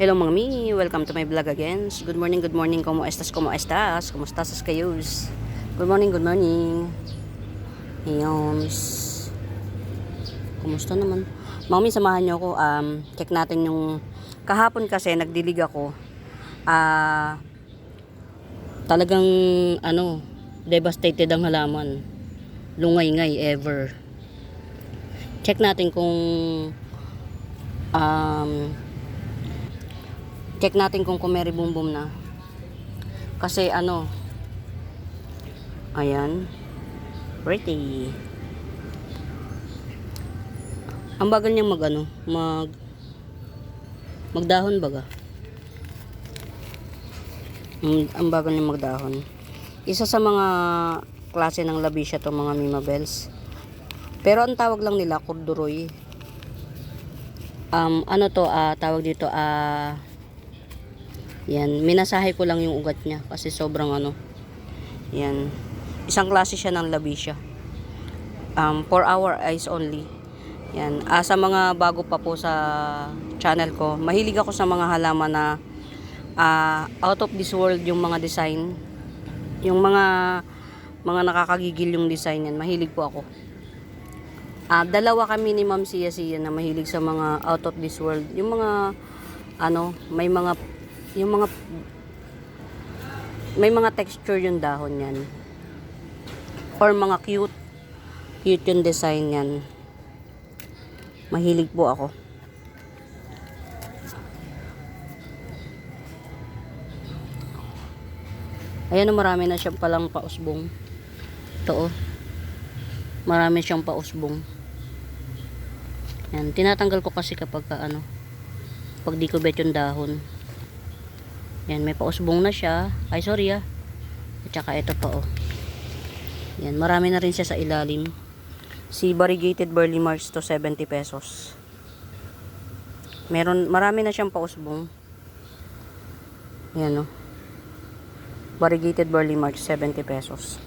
Hello mga mi, welcome to my vlog again. Good morning, como estas, kumusta sa kayos? Good morning, Ayan. Kumusta naman? Mga mi, samahan nyo ako, check natin yung, kahapon kasi nagdilig ako, talagang, devastated ang halaman. Lungay-ngay ever. Check natin kung, check natin kung kumeri boom boom na. Kasi ayan, pretty. Ang bagal niyang magdahon baga. Ang bagal niyang magdahon. Isa sa mga klase ng labisya to mga mimabels. Pero ang tawag lang nila corduroy. Tawag dito yan, minasahe ko lang yung ugat niya kasi sobrang yan. Isang klase siya ng labisya. 4 hour eyes only. Yan. Sa mga bago pa po sa channel ko, mahilig ako sa mga halaman na out of this world yung mga design. Yung mga nakakagigil yung design yan. Mahilig po ako. Dalawa kami ni Ma'am Sia na mahilig sa mga out of this world. Yung mga may mga texture yung dahon yan. Or mga cute yung design yan. Mahilig po ako. Ayan, marami na siyang palang pausbong. Ito marami siyang pausbong. Yan, tinatanggal ko kasi kapag pag di ko bet yung dahon. Yan, may pausbong na siya. Ay, sorry At saka ito pa Yan, marami na rin siya sa ilalim. Si variegated barley marks to 70 pesos. Marami na siyang pausbong. Yan variegated barley marks 70 pesos.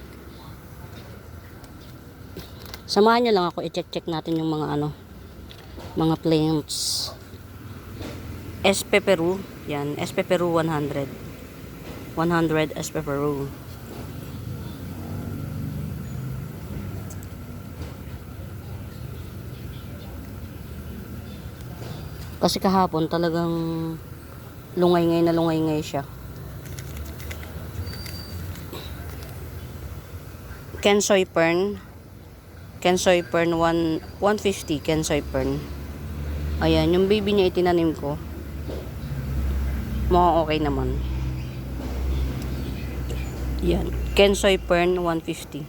Samahan nyo lang ako, i-check natin yung mga plants. SP Peru, yan, SP Peru 100 SP Peru. Kasi kahapon talagang lungay-ngay siya. Kensoy Fern 150 Kensoy Fern. Ayan, yung baby niya itinanim ko. Okay naman. Yan, Kensoy Fern 150.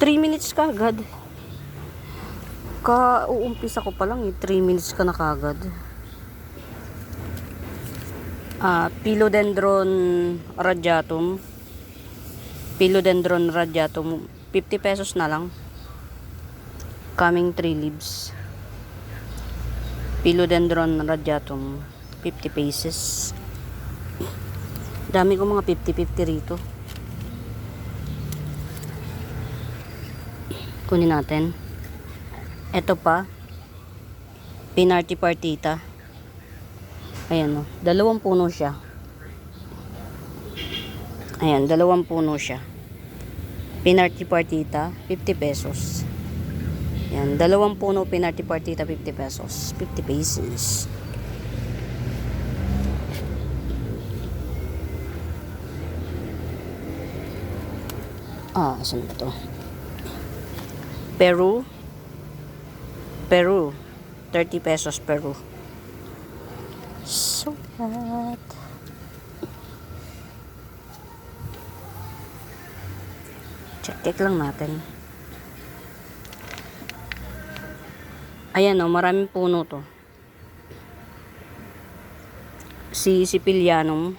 3 minutes ka agad. Uumpisa ko pa lang 3 minutes ka na kagad. Philodendron radiatum 50 pesos na lang. Coming 3 leaves. Philodendron radiatum 50 pesos. Dami ko mga 50-50 rito. Kunin natin. Ito pa, Pinarty Partita. Ayan dalawang puno siya. Ayan, dalawang puno siya. Pinarty Partita 50 pesos. Yan, dalawang puno Pinarty Partita 50 pesos. 50 pesos. Saan ba to? Peru 30 pesos Peru. Sulat. Check lang natin. Ayan maraming puno to. Si Sicilianum,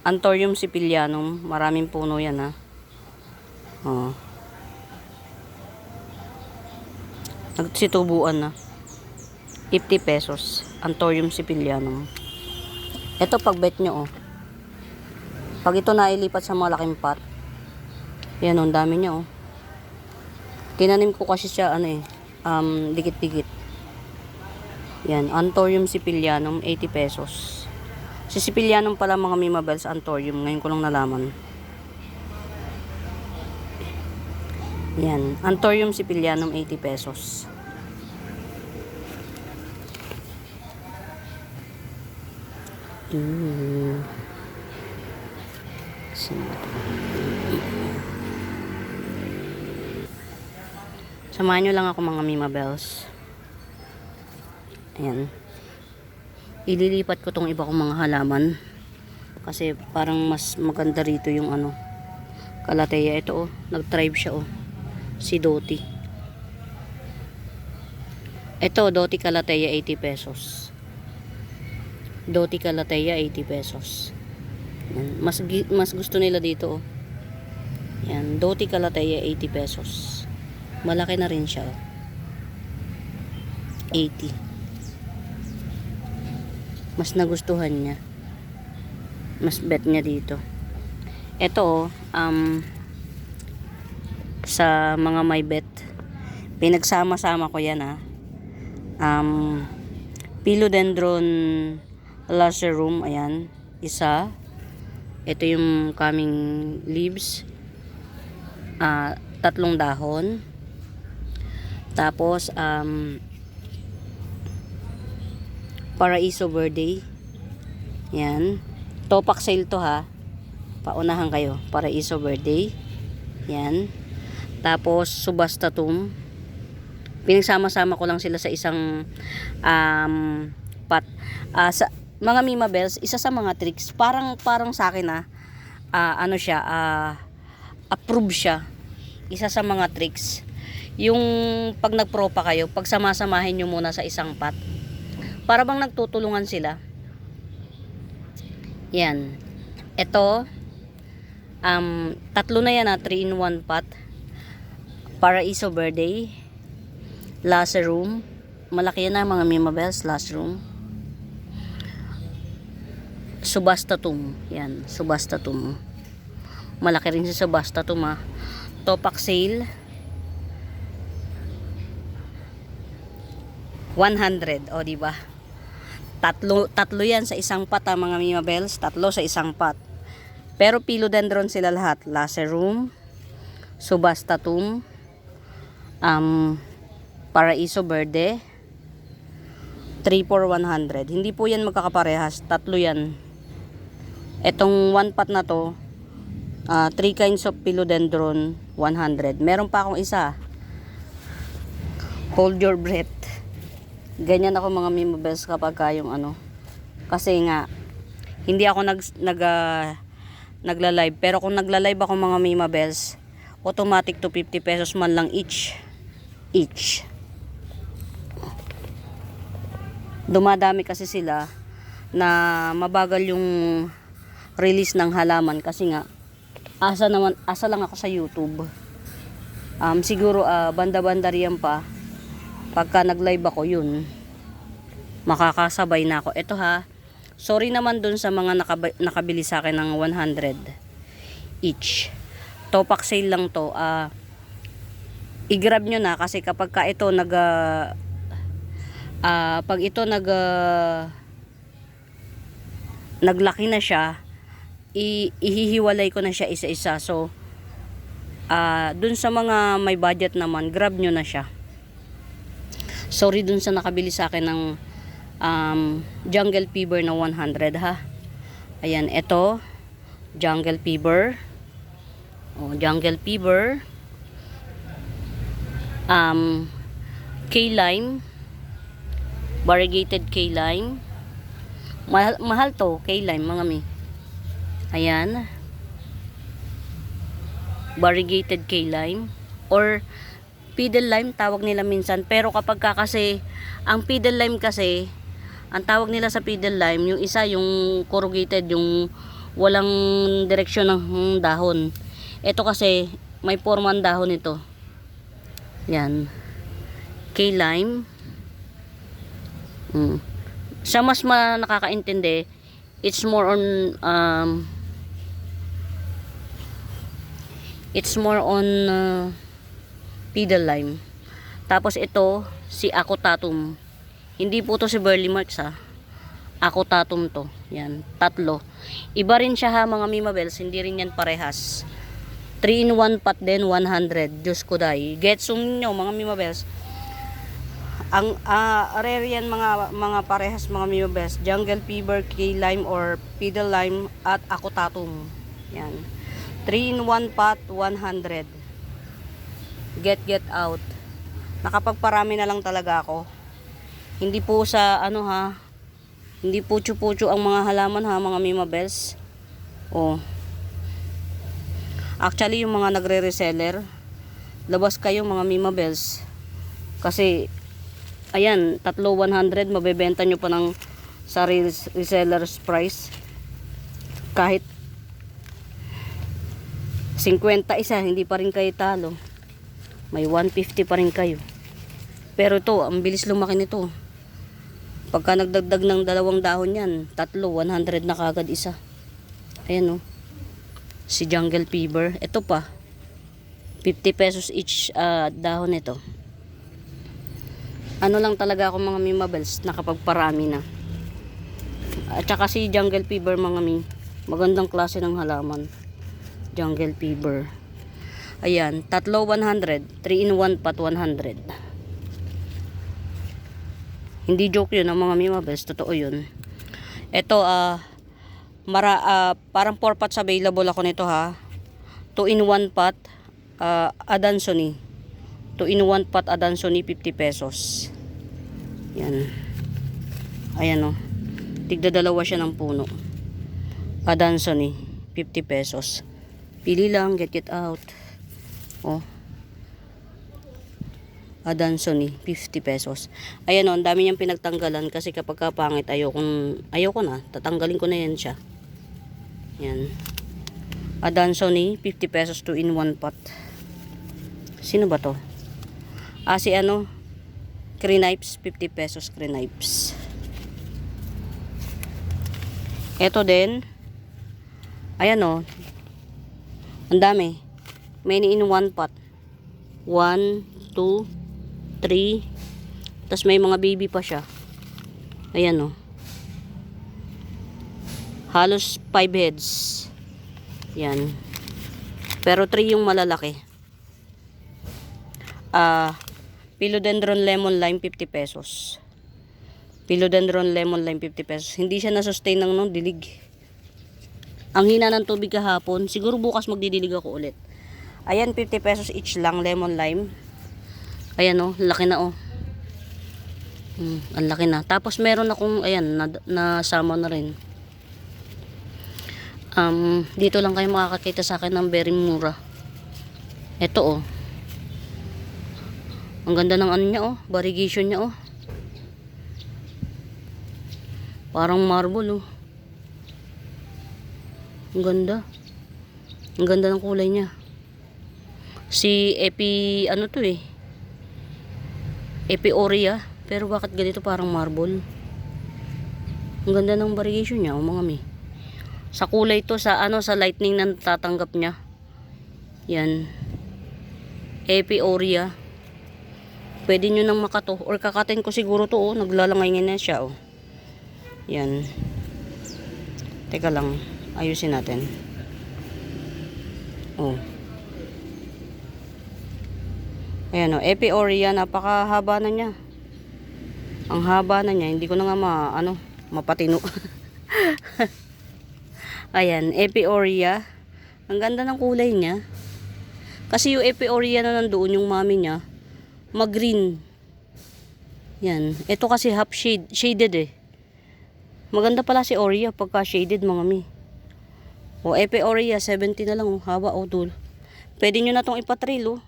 Anthurium Sicilianum, maraming puno yan nagsitubuan na. 50 pesos Anthurium Sicilianum. Ito pagbet nyo pag ito nailipat sa malaking pot, yan ang dami niya Tinanim ko kasi siya dikit-dikit. Yan, Anthurium sicilianum, 80 pesos. Si sicilianum pala mga Mimabels, Anthurium. Ngayon ko lang nalaman. Yan, Anthurium sicilianum, 80 pesos. Samahan nyo lang ako mga Mimabels. Ayan. Ililipat ko tong iba kong mga halaman. Kasi parang mas maganda rito yung ano. Calathea. Ito oh. Nag-thrive siya oh. Si Doti. Ito Doti Calathea 80 pesos. Doti Calathea 80 pesos. Ayan. Mas gusto nila dito oh. Ayan. Doti Calathea 80 pesos. Malaki na rin siya oh. 80. Mas nagustuhan niya. Mas bet niya dito. Ito sa mga may bet, pinagsama-sama ko yan Philodendron lacerum, ayan, isa. Ito yung coming leaves. 3 dahon. Tapos Paraiso Verde. Yan. Topak sale to ha. Paunahan kayo. Paraiso Verde. Yan. Tapos Subastatum. Pinagsama-sama ko lang sila sa isang pot. Sa mga Mimabels, isa sa mga tricks, parang sa akin ano siya, approve siya. Isa sa mga tricks. Yung pag nagpropa kayo, pag samasamahin nyo muna sa isang pot. Para bang nagtutulungan sila. Yan. Ito, 3 na yan 3 in 1 pot. Paraiso Verde, Lacerum. Malaki yan mga Mimabels, Lacerum. Subastatum. Yan, Subastatum. Malaki rin si Subastatum Topak sale 100. O diba? Tatlo yan sa isang pot mga Mimabels. 3 sa isang pot. Pero Philodendron sila lahat. Lacerum, Subastatum, Paraiso Verde. 3 for 100. Hindi po yan magkakaparehas. 3 yan. Etong 1 pot na to, 3 kinds of Philodendron, 100. Meron pa akong isa. Hold your breath. Ganyan ako mga Mimabels kapag yung ano. Kasi nga hindi ako nagla-live, pero kung nagla-live ako mga Mimabels, automatic to 50 pesos man lang each. Dumadami kasi sila na mabagal yung release ng halaman kasi nga asa lang ako sa YouTube. Siguro banda-banda riyan pa. Pagka nag-live ako yun, makakasabay na ako. Ito sorry naman dun sa mga nakabili sa akin ng 100 each. Topak sale lang to. I-grab nyo na kasi kapag ito pag ito naglaki na siya, ihihiwalay ko na siya isa-isa. So dun sa mga may budget naman, grab nyo na siya. Sorry dun sa nakabili sa akin ng Jungle Fever na 100 Ayan, ito Jungle Fever. Jungle Fever. K-Lime. Variegated K-Lime. Mahal to, K-Lime mga mi. Ayan. Variegated K-Lime. Or Fiddle Lime tawag nila minsan, pero kapag kasi ang Fiddle Lime kasi, ang tawag nila sa Fiddle Lime, yung isa yung corrugated, yung walang direksyon ng dahon. Ito kasi may forma ang dahon ito. Yan. K-Lime. Sa mas nakakaintindi, it's more on Fiddle Lime. Tapos ito si Acotatum. Hindi po to si Burley Marks ha. Ako tatum to. Yan, tatlo. Iba rin siya ha mga Mimabels, hindi rin yan parehas. 3 in 1 pot din, 100. Diyos ko dahi. Getsum nyo mga Mimabels. Ang rare yan mga parehas mga Mimabels. Jungle Fever, Key Lime or Fiddle Lime at Ako tatum. Yan. 3 in 1 pot, 100. Get out. Nakapagparami na lang talaga ako. Hindi po sa ano ha. Hindi pucho-pucho ang mga halaman ha mga Mimabels. Oh. Actually yung mga nagre-reseller, labas kayo mga Mimabels. Kasi ayan, tatlo 100 mabebenta nyo pa ng sa reseller's price. Kahit 50 isa, hindi pa rin kayo talo. May 150 pa rin kayo. Pero to, ang bilis lumaki nito. Pagka nagdagdag ng 2 dahon yan, tatlo, 100 na kagad isa. Ayan o. Si Jungle Fever. Ito pa. 50 pesos each dahon ito. Ano lang talaga ako mga Mimabels, nakapagparami na. At saka si Jungle Fever mga magandang klase ng halaman. Jungle Fever. Ayan, tatlo 100. 3 in 1 pot 100. Hindi joke yun ang mga Mimabels, totoo yun. Ito parang 4 pots available ako nito ha. 2 in 1 pot Adansonii. 2 in 1 pot Adansonii 50 pesos. Yan. Ayan o. Tigda dalawa siya ng puno. Adansonii 50 pesos. Pili lang, get out. Oh. Adansonii 50 pesos. Ayan o, ang dami niyang pinagtanggalan kasi kapag kapangit ayoko na, tatanggalin ko na yan siya. Yan. Adansonii 50 pesos 2 in 1 pot. Sino ba to? Si Crenipes 50 pesos Crenipes. Ito din. Ayan o. Ang dami. Many in 1 pot. 1, 2, 3. Tapos may mga baby pa siya. Ayan o. Halos 5 heads. Yan. Pero 3 yung malalaki. Philodendron Lemon Lime 50 pesos. Philodendron Lemon Lime 50 pesos. Hindi siya na-sustain ng dilig. Ang hina ng tubig kahapon. Siguro bukas magdidilig ako ulit. Ayan, 50 pesos each lang lemon lime. Ayan o, laki na o. Ang laki na. Tapos meron akong, ayan, nasama na rin. Dito lang kayo makakakita sa akin ng very mura. Ito o. Ang ganda ng ano niya o, variegation niya o. Parang marble o. Ang ganda. Ang ganda ng kulay niya. Si Epi-Aurea. Pero bakit ganito parang marble? Ang ganda ng variegation niya, mga sa kulay to, sa lightning na tatanggap niya. Yan. Epi-Aurea. Pwede nyo nang makato. Or kakatin ko siguro to, naglalangay na siya, Yan. Teka lang. Ayusin natin. Ayan o, Epi-Aurea, napakahaba na niya. Ang haba na niya, hindi ko na nga mapatino. Ayan, Epi-Aurea. Ang ganda ng kulay niya. Kasi yung Epi-Aurea na nandoon, yung mami niya, mag-green. Yan. Ito kasi half shaded Maganda pala si Aurea pagka shaded mga Epi-Aurea, 70 na lang haba dul. Pwede nyo na tong ipatrail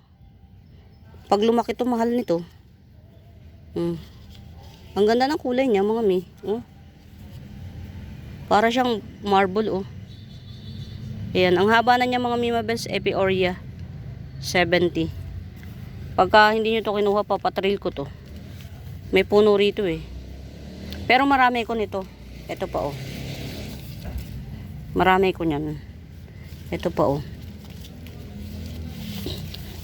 Pag lumaki to, mahal nito. Ang ganda ng kulay niya mga Para siyang marble Ayan, ang haba na niya mga Mimabels, Epi-Aurea 70. Pagka hindi nyo to kinuha, papatrail ko to. May puno rito Pero marami ko nito. Ito pa Marami ko niyan. Ito pa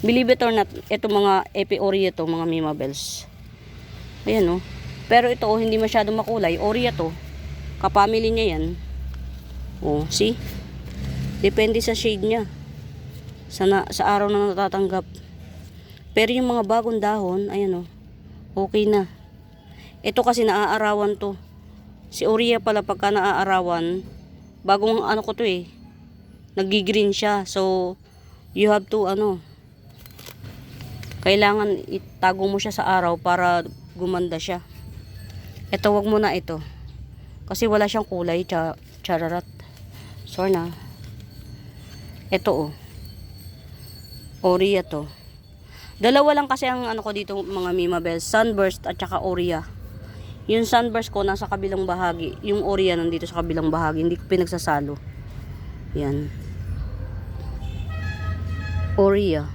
Believe it or not, ito mga Epi-Aurea to mga Mimabels. Ayan Pero ito, oh, hindi masyadong makulay. Oria to. Kapamily niya yan. Oh, see? Depende sa shade niya. Sa araw na natatanggap. Pero yung mga bagong dahon, ayan oh, okay na. Ito kasi naaarawan to. Si Oria pala pagka naaarawan, bagong ano ko to eh, nag-green siya. So, you have to kailangan itago mo siya sa araw para gumanda siya. Ito, wag mo na ito. Kasi wala siyang kulay, chararat. Sorry na. Ito oh. Oria to. Dalawa lang kasi ang ano ko dito mga Mima Bells, Sunburst at saka Oria. Yung Sunburst ko nasa kabilang bahagi, yung Oria nandito sa kabilang bahagi, hindi ko pinagsasalo. Yan. Oria.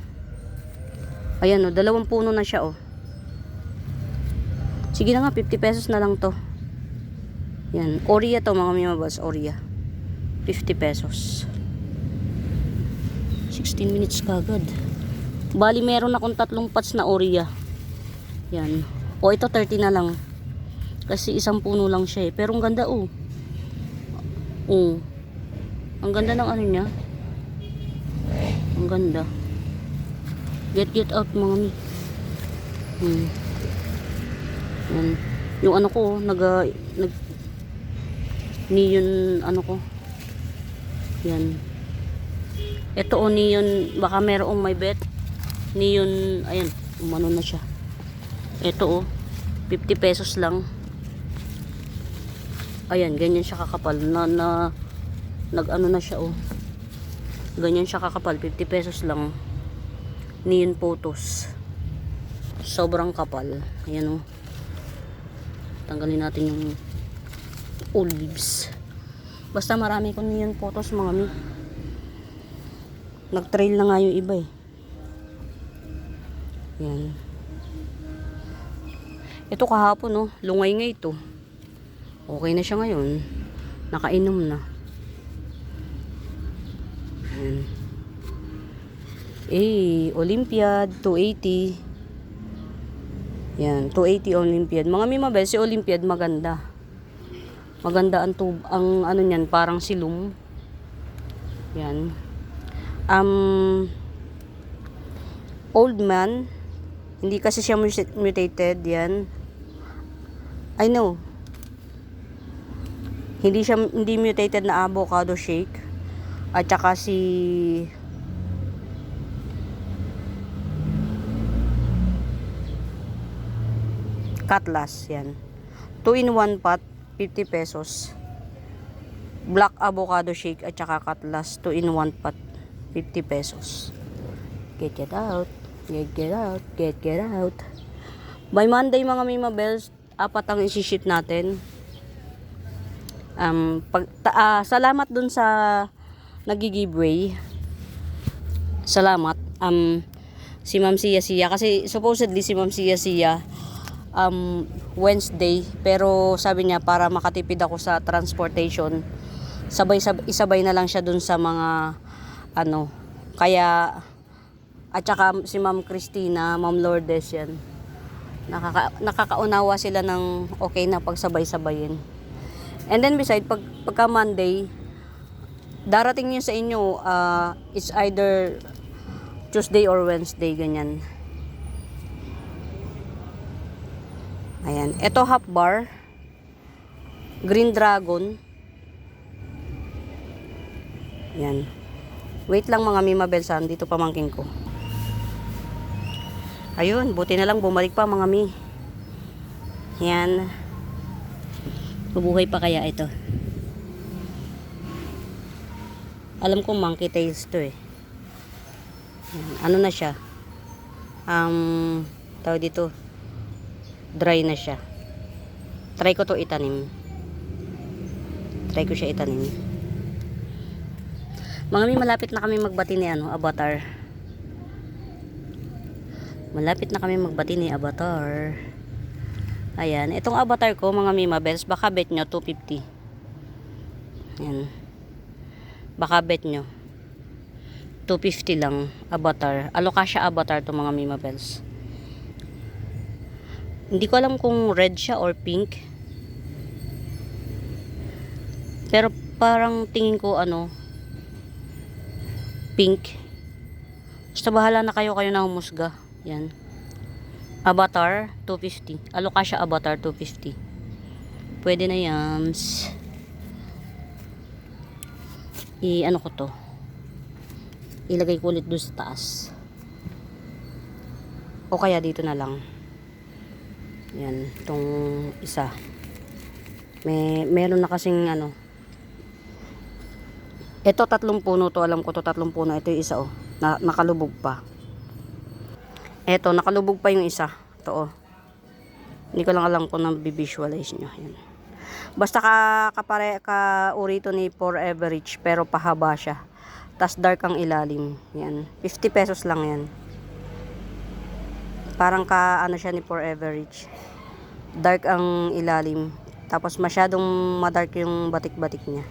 Ayan oh, 2 puno na siya oh. Sige na nga, 50 pesos na lang to. Yan, Oria to mga Mima Bells, Oria. 50 pesos. 16 minutes kagad. Bali meron akong 3 pots na Oria. Yan. O ito 30 na lang. Kasi isang puno lang siya eh. Pero ang ganda oh. Oh. Ang ganda ng ano niya. Ang ganda. Get out mga mi. Yan. Yung ano ko neon ano ko. Yan. Ito o neon, baka merong may bet. Neon, ayan, umano na siya. Ito o, 50 pesos lang. Ayan, ganyan siya kakapal. Nag-ano na siya o. Ganyan siya kakapal, 50 pesos lang. Neon photos. Sobrang kapal. Ayan o. Tanggalin natin yung old leaves. Basta marami kong neon photos mga mi. Nag-trail na nga yung iba eh. Yan. Ito kahapon no, lungay nga ito. Okay na siya ngayon. Nakainom na. Yan. Olympiad 280. Yan, 280 Olympiad. Mga Mima Bells, si Olympiad maganda. Maganda ang ano niyan, parang silum. Yan. Old man, hindi kasi siya mutated, yan. I know. Hindi mutated na avocado shake. At saka si Cutlass, yan. 2-in-1 pot, 50 pesos. Black avocado shake at saka Cutlass, 2-in-1 pot, 50 pesos. Get out. Get out. By Monday mga Mima Bells, 4 ang isi-ship natin. Salamat dun sa nag-giveaway. Salamat. Si Ma'am Sia kasi supposedly si Ma'am Sia Wednesday, pero sabi niya para makatipid ako sa transportation, isabay na lang siya dun sa mga kaya at saka si Ma'am Christina, Ma'am Lourdes yan. Nakakaunawa sila ng okay na pagsabay-sabayin. And then beside pagka Monday, darating yun sa inyo, it's either Tuesday or Wednesday, ganyan. Ayan, ito half bar, Green Dragon. Ayan. Wait lang mga Mima Bells, dito pamangkin ko. Ayun, buti na lang bumalik pa mga mi. Ayan. Mabuhay pa kaya ito. Alam ko monkey tails to eh. Ayan. Ano na siya? Tawag dito, dry na siya. Try ko to itanim. Mga mi, malapit na kami magbati ni Avatar. Ayan, itong Avatar ko mga Mima Bells, baka bet nyo 250. Ayan. Baka bet nyo 250 lang Avatar. Alocasia Avatar to mga Mima Bells. Hindi ko alam kung red siya or pink. Pero parang tingin ko ano, pink. Basta bahala na kayo na humusga. Yan. Avatar 250. Alocasia Avatar 250. Pwede na yan. Ano ko to? Ilagay ko ulit doon sa taas. O kaya dito na lang. Yan, itong isa. Meron na kasing ano. Ito 3 puno to, alam ko to 3 puno. Ito yung isa oh. Nakalubog pa. Ito, nakalubog pa yung isa. Ito oh. Hindi ko lang alam kung na-visualize nyo. Yan. Basta ka uri to ni Forever Rich, pero pahaba siya. Tas dark ang ilalim. Yan. 50 pesos lang yan. Parang ano siya ni Forever Rich. Dark ang ilalim. Tapos masyadong madark yung batik-batik niya.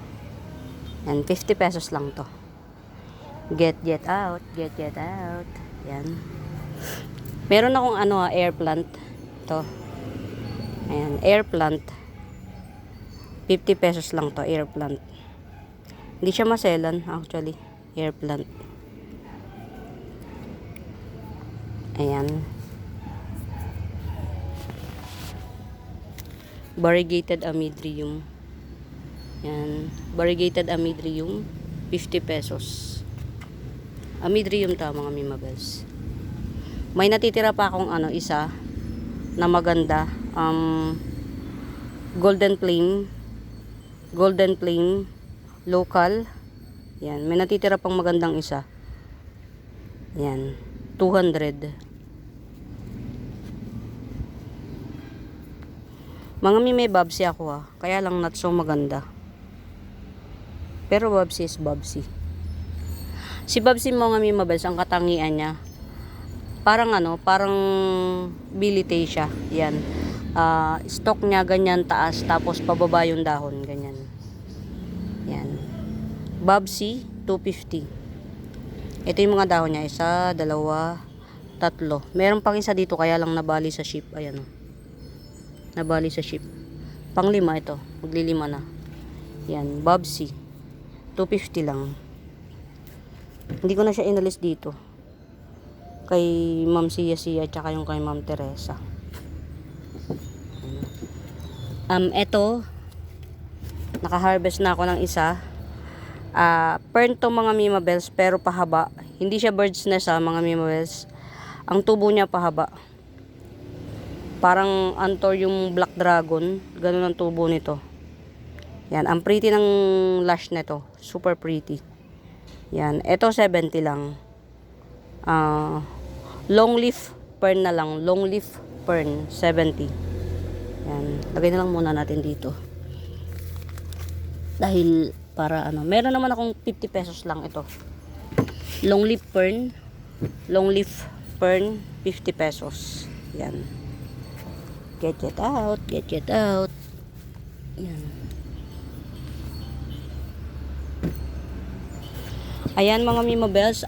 Yan, 50 pesos lang to. Get out. Yan. Meron akong air plant. To. Ayan, air plant. 50 pesos lang to, air plant. Hindi siya maselan actually. Air plant. Ayan. Variegated amidrium. Yan. Variegated amidrium. 50 pesos. Amidrium ta mga mimabels. May natitira pa akong isa na maganda. Golden Plain. Local. Yan. May natitira pang magandang isa. Yan. 200. Mga may babsi ako kaya lang not so maganda. Pero babsi is babsi. Si babsi mga may mabels, ang katangian niya, parang bilite siya. Yan. Stock niya ganyan taas, tapos pababa yung dahon, ganyan. Yan. Babsi, 250. Ito yung mga dahon niya, 1, 2, 3. Meron pang isa dito, kaya lang nabali sa ship. Ayan o. Nabali sa ship. Pang 5 ito. Magli-5 na. Yan. Babsi. 250 lang. Hindi ko na siya inalis dito. Kay Ma'am Sia tsaka yung kay Ma'am Teresa. Ito. Naka-harvest na ako ng isa. Fern to mga mimabels, pero pahaba. Hindi siya bird's nest mga mimabels. Ang tubo niya pahaba. Parang antor yung black dragon. Ganun ang tubo nito. Yan. Ang pretty ng lash nito. Super pretty. Yan. Ito 70 lang. Long leaf fern na lang. Long leaf fern 70. Yan. Lagay na lang muna natin dito. Dahil para meron naman akong 50 pesos lang ito. Long leaf fern. Long leaf fern 50 pesos. Yan. Get out. Yan. Ayan mga mimabels,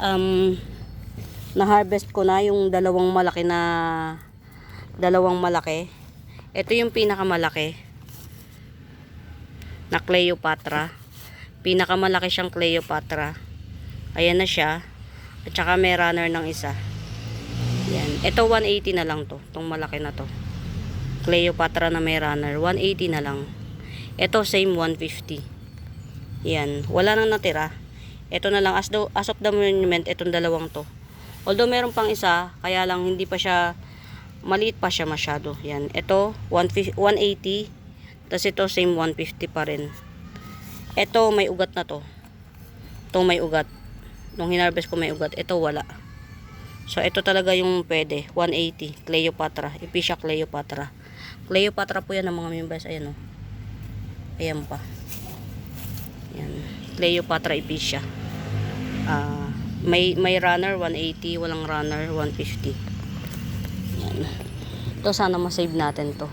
na-harvest ko na yung dalawang malaki. Ito yung pinakamalaki na Cleopatra. Pinakamalaki siyang Cleopatra. Ayan na siya. At saka may runner ng isa. Yan. Ito 180 na lang to. Itong malaki na to. Cleopatra na may runner. 180 na lang. Ito same 150. Yan. Wala nang natira. Ito na lang. As of the monument, itong dalawang to. Although meron pang isa, kaya lang hindi pa siya, maliit pa siya masyado. Yan. Ito 180. Tapos ito same 150 pa rin. Ito may ugat na to. Ito may ugat. Nung hinarvest ko may ugat. Ito wala. So ito talaga yung pwede. 180. Cleopatra. Epicea Cleopatra. Cleopatra po yan ng mga members. Ayan o. Ayan pa. Ayan. Cleopatra Epicea. May runner 180. Walang runner 150. Ayan. Ito sana masave natin to.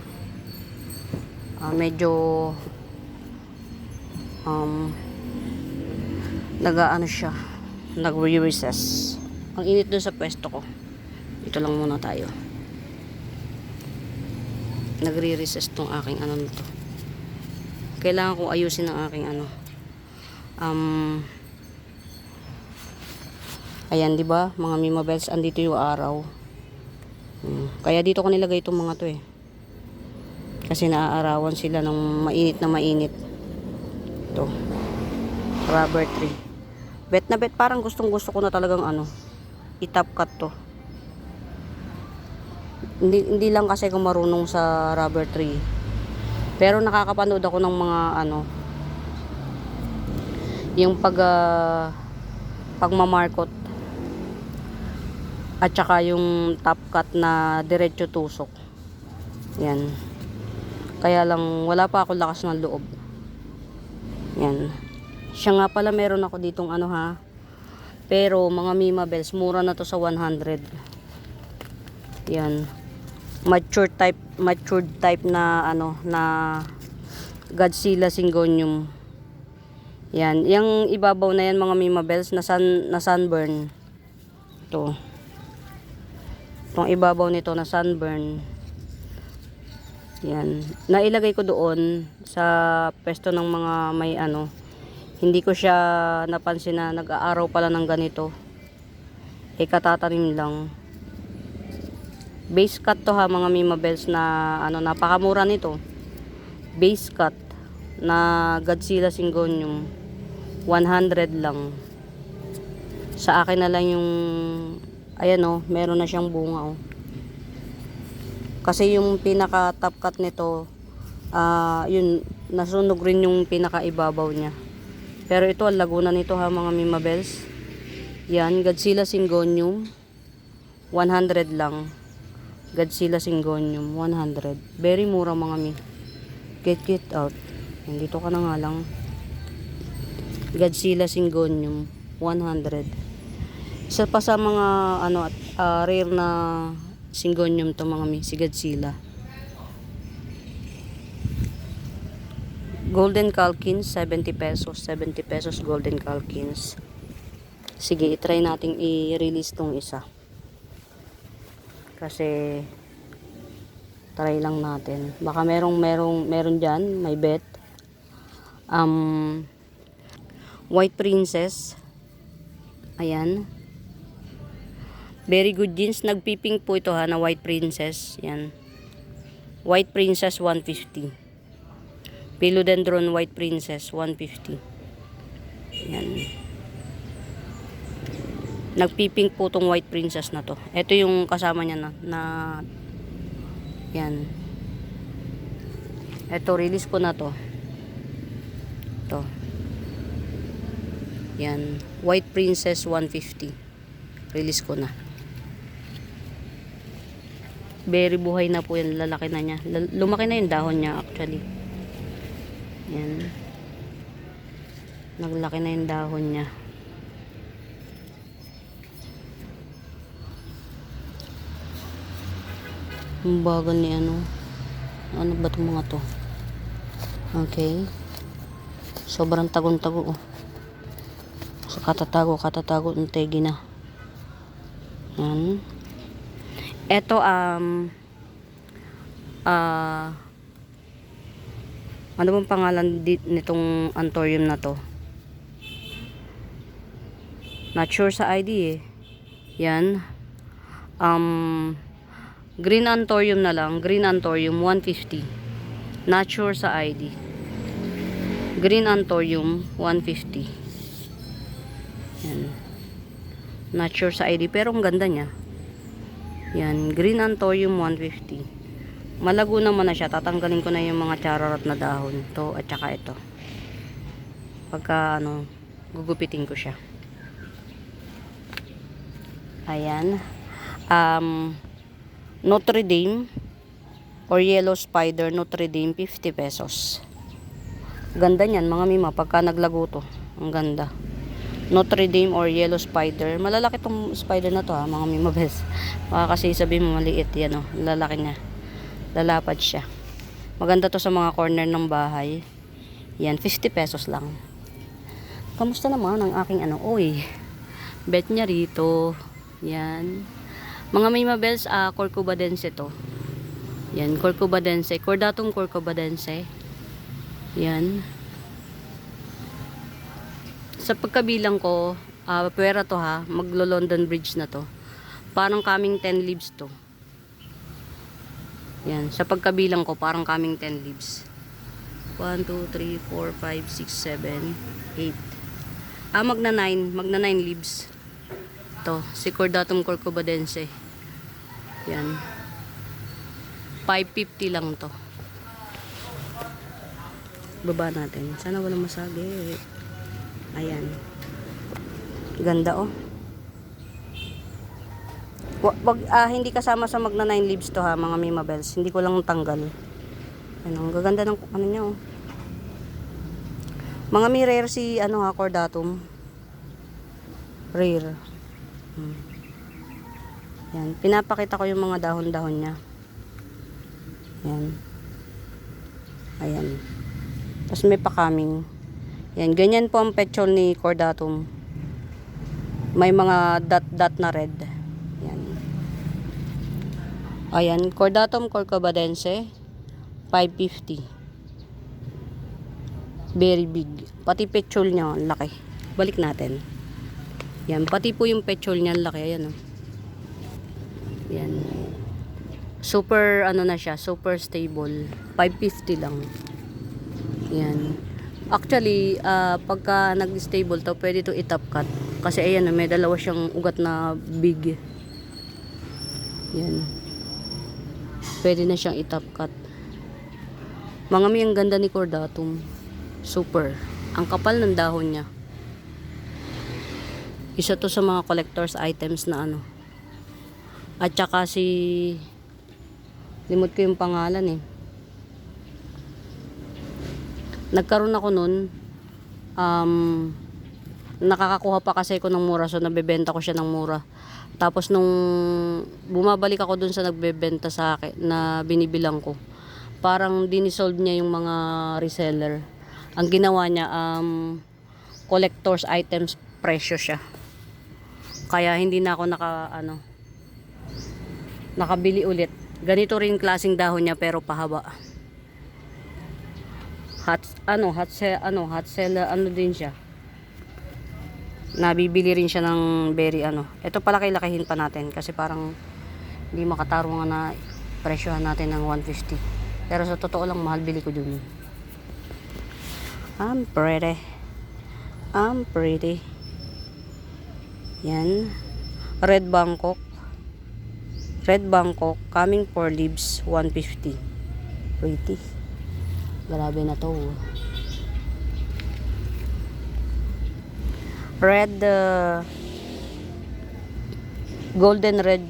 Medyo siya. Nag-recess. Ang init dun sa pwesto ko. Ito lang muna tayo. nagre-recess tong aking ano nito. Kailangan kong ayusin ang aking ano. Ayan, 'di ba? Mga Mima Bells, andito yung araw. Kaya dito ko nilagay itong mga 'to eh. Kasi naaarawan sila ng mainit na mainit. Ito. Rubber tree. Bet na bet, parang gustong-gusto ko na talagang ano, i-top cut 'to. Hindi lang kasi ako marunong sa rubber tree. Pero nakakapanood ako ng mga ano, yung pagmamarkot at saka yung top cut na diretso tusok. Yan. Kaya lang wala pa ako lakas ng loob. Yan. Siya nga pala, meron ako ditong ano ha. Pero mga Mima Bells, mura na to sa 100. Yan. Matured type na ano, na Godzilla Syngonium. Yan, yung ibabaw na yan mga Mima Bells na sunburn. Ito. Itong ibabaw nito na sunburn. Yan. Nailagay ko doon sa pwesto ng mga may ano. Hindi ko siya napansin na nag-aaraw pala ng ganito. Katatanim lang. Base cut to ha mga Mima Bells, na ano, napakamura nito. Base cut na Godzilla Syngonium, 100 lang. Sa akin na lang yung ayan oh, meron na siyang bunga oh. Kasi yung pinaka top cut nito, yun, nasunog rin yung pinaka ibabaw niya. Pero ito, ang laguna nito ha mga Mima Bells. Yan, Godzilla Syngonium, 100 lang. Godzilla Syngonium, 100. Very mura mga mi. Get out. Nandito ka na nga lang. Godzilla Syngonium, 100. Isa pa sa mga ano, rare na Syngonium to mga mi, si Godzilla. Golden Calkins, 70 pesos. 70 pesos Golden Calkins. Sige, itry nating i-release tong isa. Kasi try lang natin. Baka meron diyan, may bet. White Princess. Ayan. Very good jeans. Nagpipink po ito ha, na White Princess. Yan. White Princess 150. Philodendron White Princess 150. Yan. Nagpipink po tong White Princess na to. Ito yung kasama niya na yan. Ito, release ko na to. Ito. Yan. White Princess 150. Release ko na. Very buhay na po yan. Lalaki na niya. Lumaki na yung dahon niya actually. Yan. Naglaki na yung dahon niya. Ang bagal ni ano. Ano ba itong mga to? Okay. Sobrang tagong-tago oh. So katatago ng tegi na. Yan. Ito ano bang pangalan nitong Anthurium na to? Not sure sa ID eh. Yan. Green Anthurium na lang. Green Anthurium 150. Not sure sa ID. Green Anthurium 150. Yan. Not sure sa ID pero ang ganda niya. Yan. Green Anthurium 150. Malago naman na siya. Tatanggalin ko na yung mga chararat na dahon. Ito at saka ito. Pagka ano, gugupitin ko siya. Ayan. Notre Dame or Yellow Spider Notre Dame, 50 pesos. Ganda niyan mga Mima pagka naglago to. Ang ganda. Notre Dame or Yellow Spider. Malalaki tong spider na to ha mga Mima Bells. Baka kasi sabihin mo maliit yan oh. Lalaki niya. Lalapad siya. Maganda to sa mga corner ng bahay. Yan, 50 pesos lang. Kamusta naman ang aking ano? Uy, bet niya rito. Yan. Mga Mima Bells, Corcubadense to. Yan, Corcovadense. Cordatum Corcovadense. Yan. Sa pagkabilang ko, pwera to ha, maglo-London Bridge na to. Parang kaming 10 leaves to. Yan, sa pagkabilang ko, parang kaming 10 leaves. 1, 2, 3, 4, 5, 6, 7, 8. Magna 9 leaves. To, si Cordatum Corcovadense. Yan. 550 lang to. Baba natin. Sana walang masagi. Ayan. Ganda oh. Hindi kasama sa magna 9 leaves to ha, mga Mima Bells. Hindi ko lang tanggal. Ano, ang gaganda ng ano niya oh. Mga may rare si ano ha, Cordatum. Rare. Yan, pinapakita ko yung mga dahon-dahon niya. Yan. Ayan. Tapos may pakaming. Yan, ganyan po ang petioles ni Cordatum. May mga dot-dot na red. Yan. Ayan, Cordatum Corcovadense, 550. Very big. Pati petiole niya, ang laki. Balik natin. Yan, pati po yung petiole niya, ang laki. Ayan, oh. Yan. Super, ano na siya, super stable. 550 lang. Yan. Actually, pagka nag-stable to, pwede to i-top cut. Kasi ayan, may dalawa siyang ugat na big. Yan. Pwede na siyang i-top cut. Mga may ang ganda ni Cordatum. Super. Ang kapal ng dahon niya. Isa to sa mga collector's items na ano. At saka si... limot ko yung pangalan eh. Nagkaroon ako nun, nakakakuha pa kasi ako ng mura, so nabebenta ko siya ng mura. Tapos nung bumabalik ako dun sa nagbebenta sa akin na binibilang ko, parang dinisolve niya yung mga reseller. Ang ginawa niya, collector's items presyo siya. Kaya hindi na ako nakabili ulit. Ganito rin klaseng dahon niya pero pahaba. Hot seller din siya. Nabibili rin siya ng very ano. Ito pala lakihin pa natin kasi parang hindi makatarungan na presyohan natin ng 150. Pero sa totoo lang mahal bili ko dun. I'm pretty. Yan. Red Bangkok, coming 4 leaves, 150. Pretty. Grabe na to. Red, golden red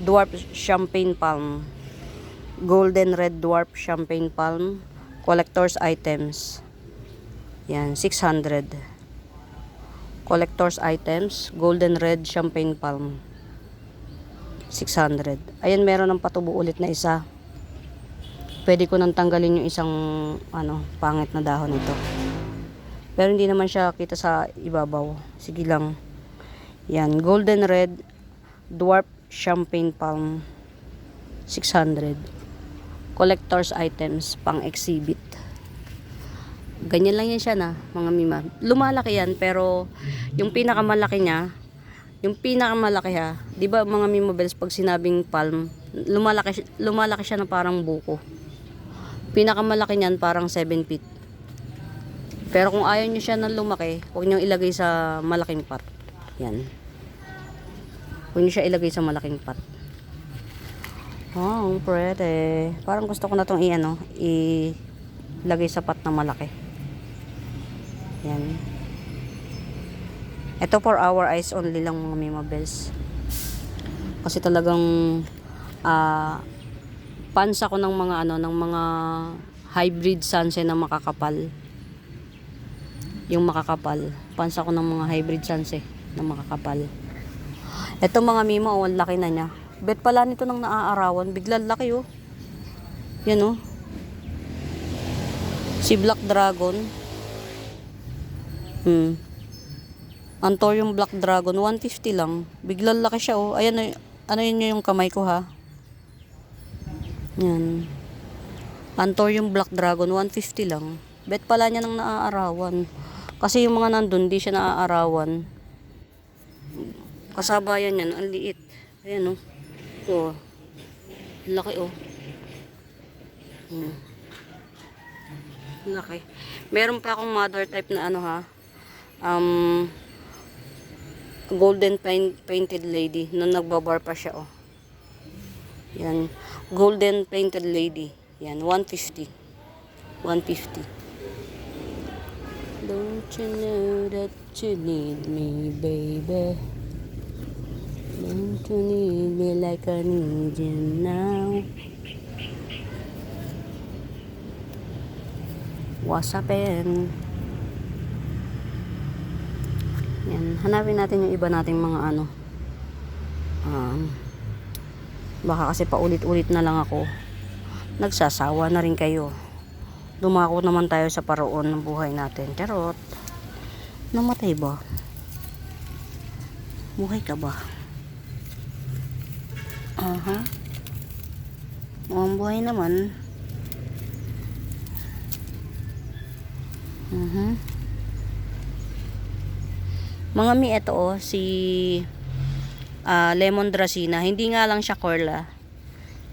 dwarf champagne palm. Golden red dwarf champagne palm. Collector's items. Yan, 600. Collector's items. Golden red champagne palm. 600. Ayan, meron ng patubo ulit na isa. Pwede ko nang tanggalin yung isang pangit na dahon nito. Pero hindi naman siya kita sa ibabaw. Sige lang. Yan, golden red dwarf champagne palm, 600. Collector's items, pang exhibit. Ganyan lang yan siya na, mga Mima. Lumalaki yan, pero yung pinakamalaki niya, ha, di ba mga Mima Bells, pag sinabing palm, lumalaki siya na parang buko. Pinakamalaki niyan parang 7 feet. Pero kung ayaw nyo siya na lumaki, huwag nyo ilagay sa malaking pot. Yan. Huwag nyo siya ilagay sa malaking pot. Oh, pretty. Parang gusto ko na itong ilagay sa pot na malaki. Yan. Ito for our eyes only lang, mga Mima Bells. Kasi talagang fans ako ng mga hybrid sunset na makakapal. Yung makakapal. Fans ako ng mga hybrid sunset na makakapal. Ito mga Mima, ang laki na niya. Bet pala nito nang naaarawan. Biglang laki oh. Yan oh. Si Black Dragon. Antorium Black Dragon, 150 lang. Biglang laki siya oh. Ayan, ano yun yung kamay ko ha. Yan. Antor yung Black Dragon, 150 lang. Bet pala niya ng naaarawan. Kasi yung mga nandun, di siya naaarawan. Kasabayan yan, ang liit. Ayan, oh. Ito, oh. Laki, oh. Laki. Meron pa akong mother type na ano, ha. Golden painted lady. Nung nagbabar pa siya, oh. Yan. Golden painted lady. Yan, 150. 150. Don't you know that you need me, baby? Don't you need me like I need you now? What's happened? Yan, hanapin natin yung iba nating mga ano. Baka kasi paulit-ulit na lang ako. Nagsasawa na rin kayo. Dumako naman tayo sa paroon ng buhay natin. Charot. Namatay ba? Buhay ka ba? Aha. Mukhang buhay naman. Mga mi, ito oh, si Lemon Dracena. Hindi nga lang siya Corla.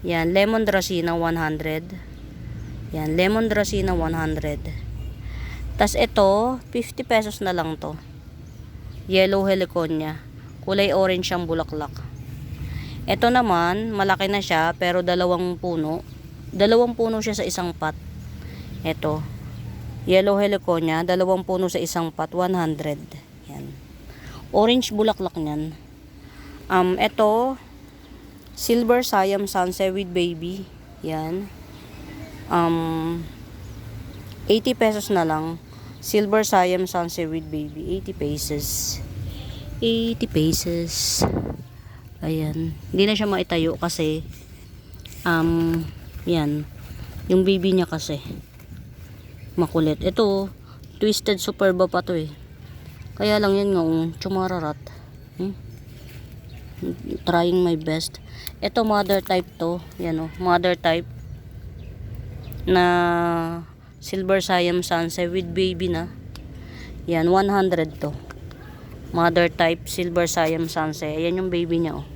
Yan, Lemon Dracena 100. Yan, Lemon Dracena 100. Tas ito, 50 pesos na lang to. Yellow Heliconia. Kulay orange ang bulaklak. Ito naman, malaki na siya, pero dalawang puno. Dalawang puno siya sa isang pot. Ito, Yellow Heliconia, dalawang puno sa isang pot, 100. Yan. Orange bulaklak niyan. Ito, Silver Siam Sunset with baby. Yan. 80 pesos na lang. Silver Siam Sunset with baby, 80 pesos. 80 pesos. Ayan. Hindi na siya maitayo kasi yan. Yung baby niya kasi makulit. Ito, Twisted Superba pa to eh. Kaya lang yan nga, chumararat. Trying my best. Ito, mother type to. Yan o, mother type. Na Silver Siam Sunset with baby na. Yan, 100 to. Mother type, Silver Siam Sunset. Ayan yung baby niya, oh.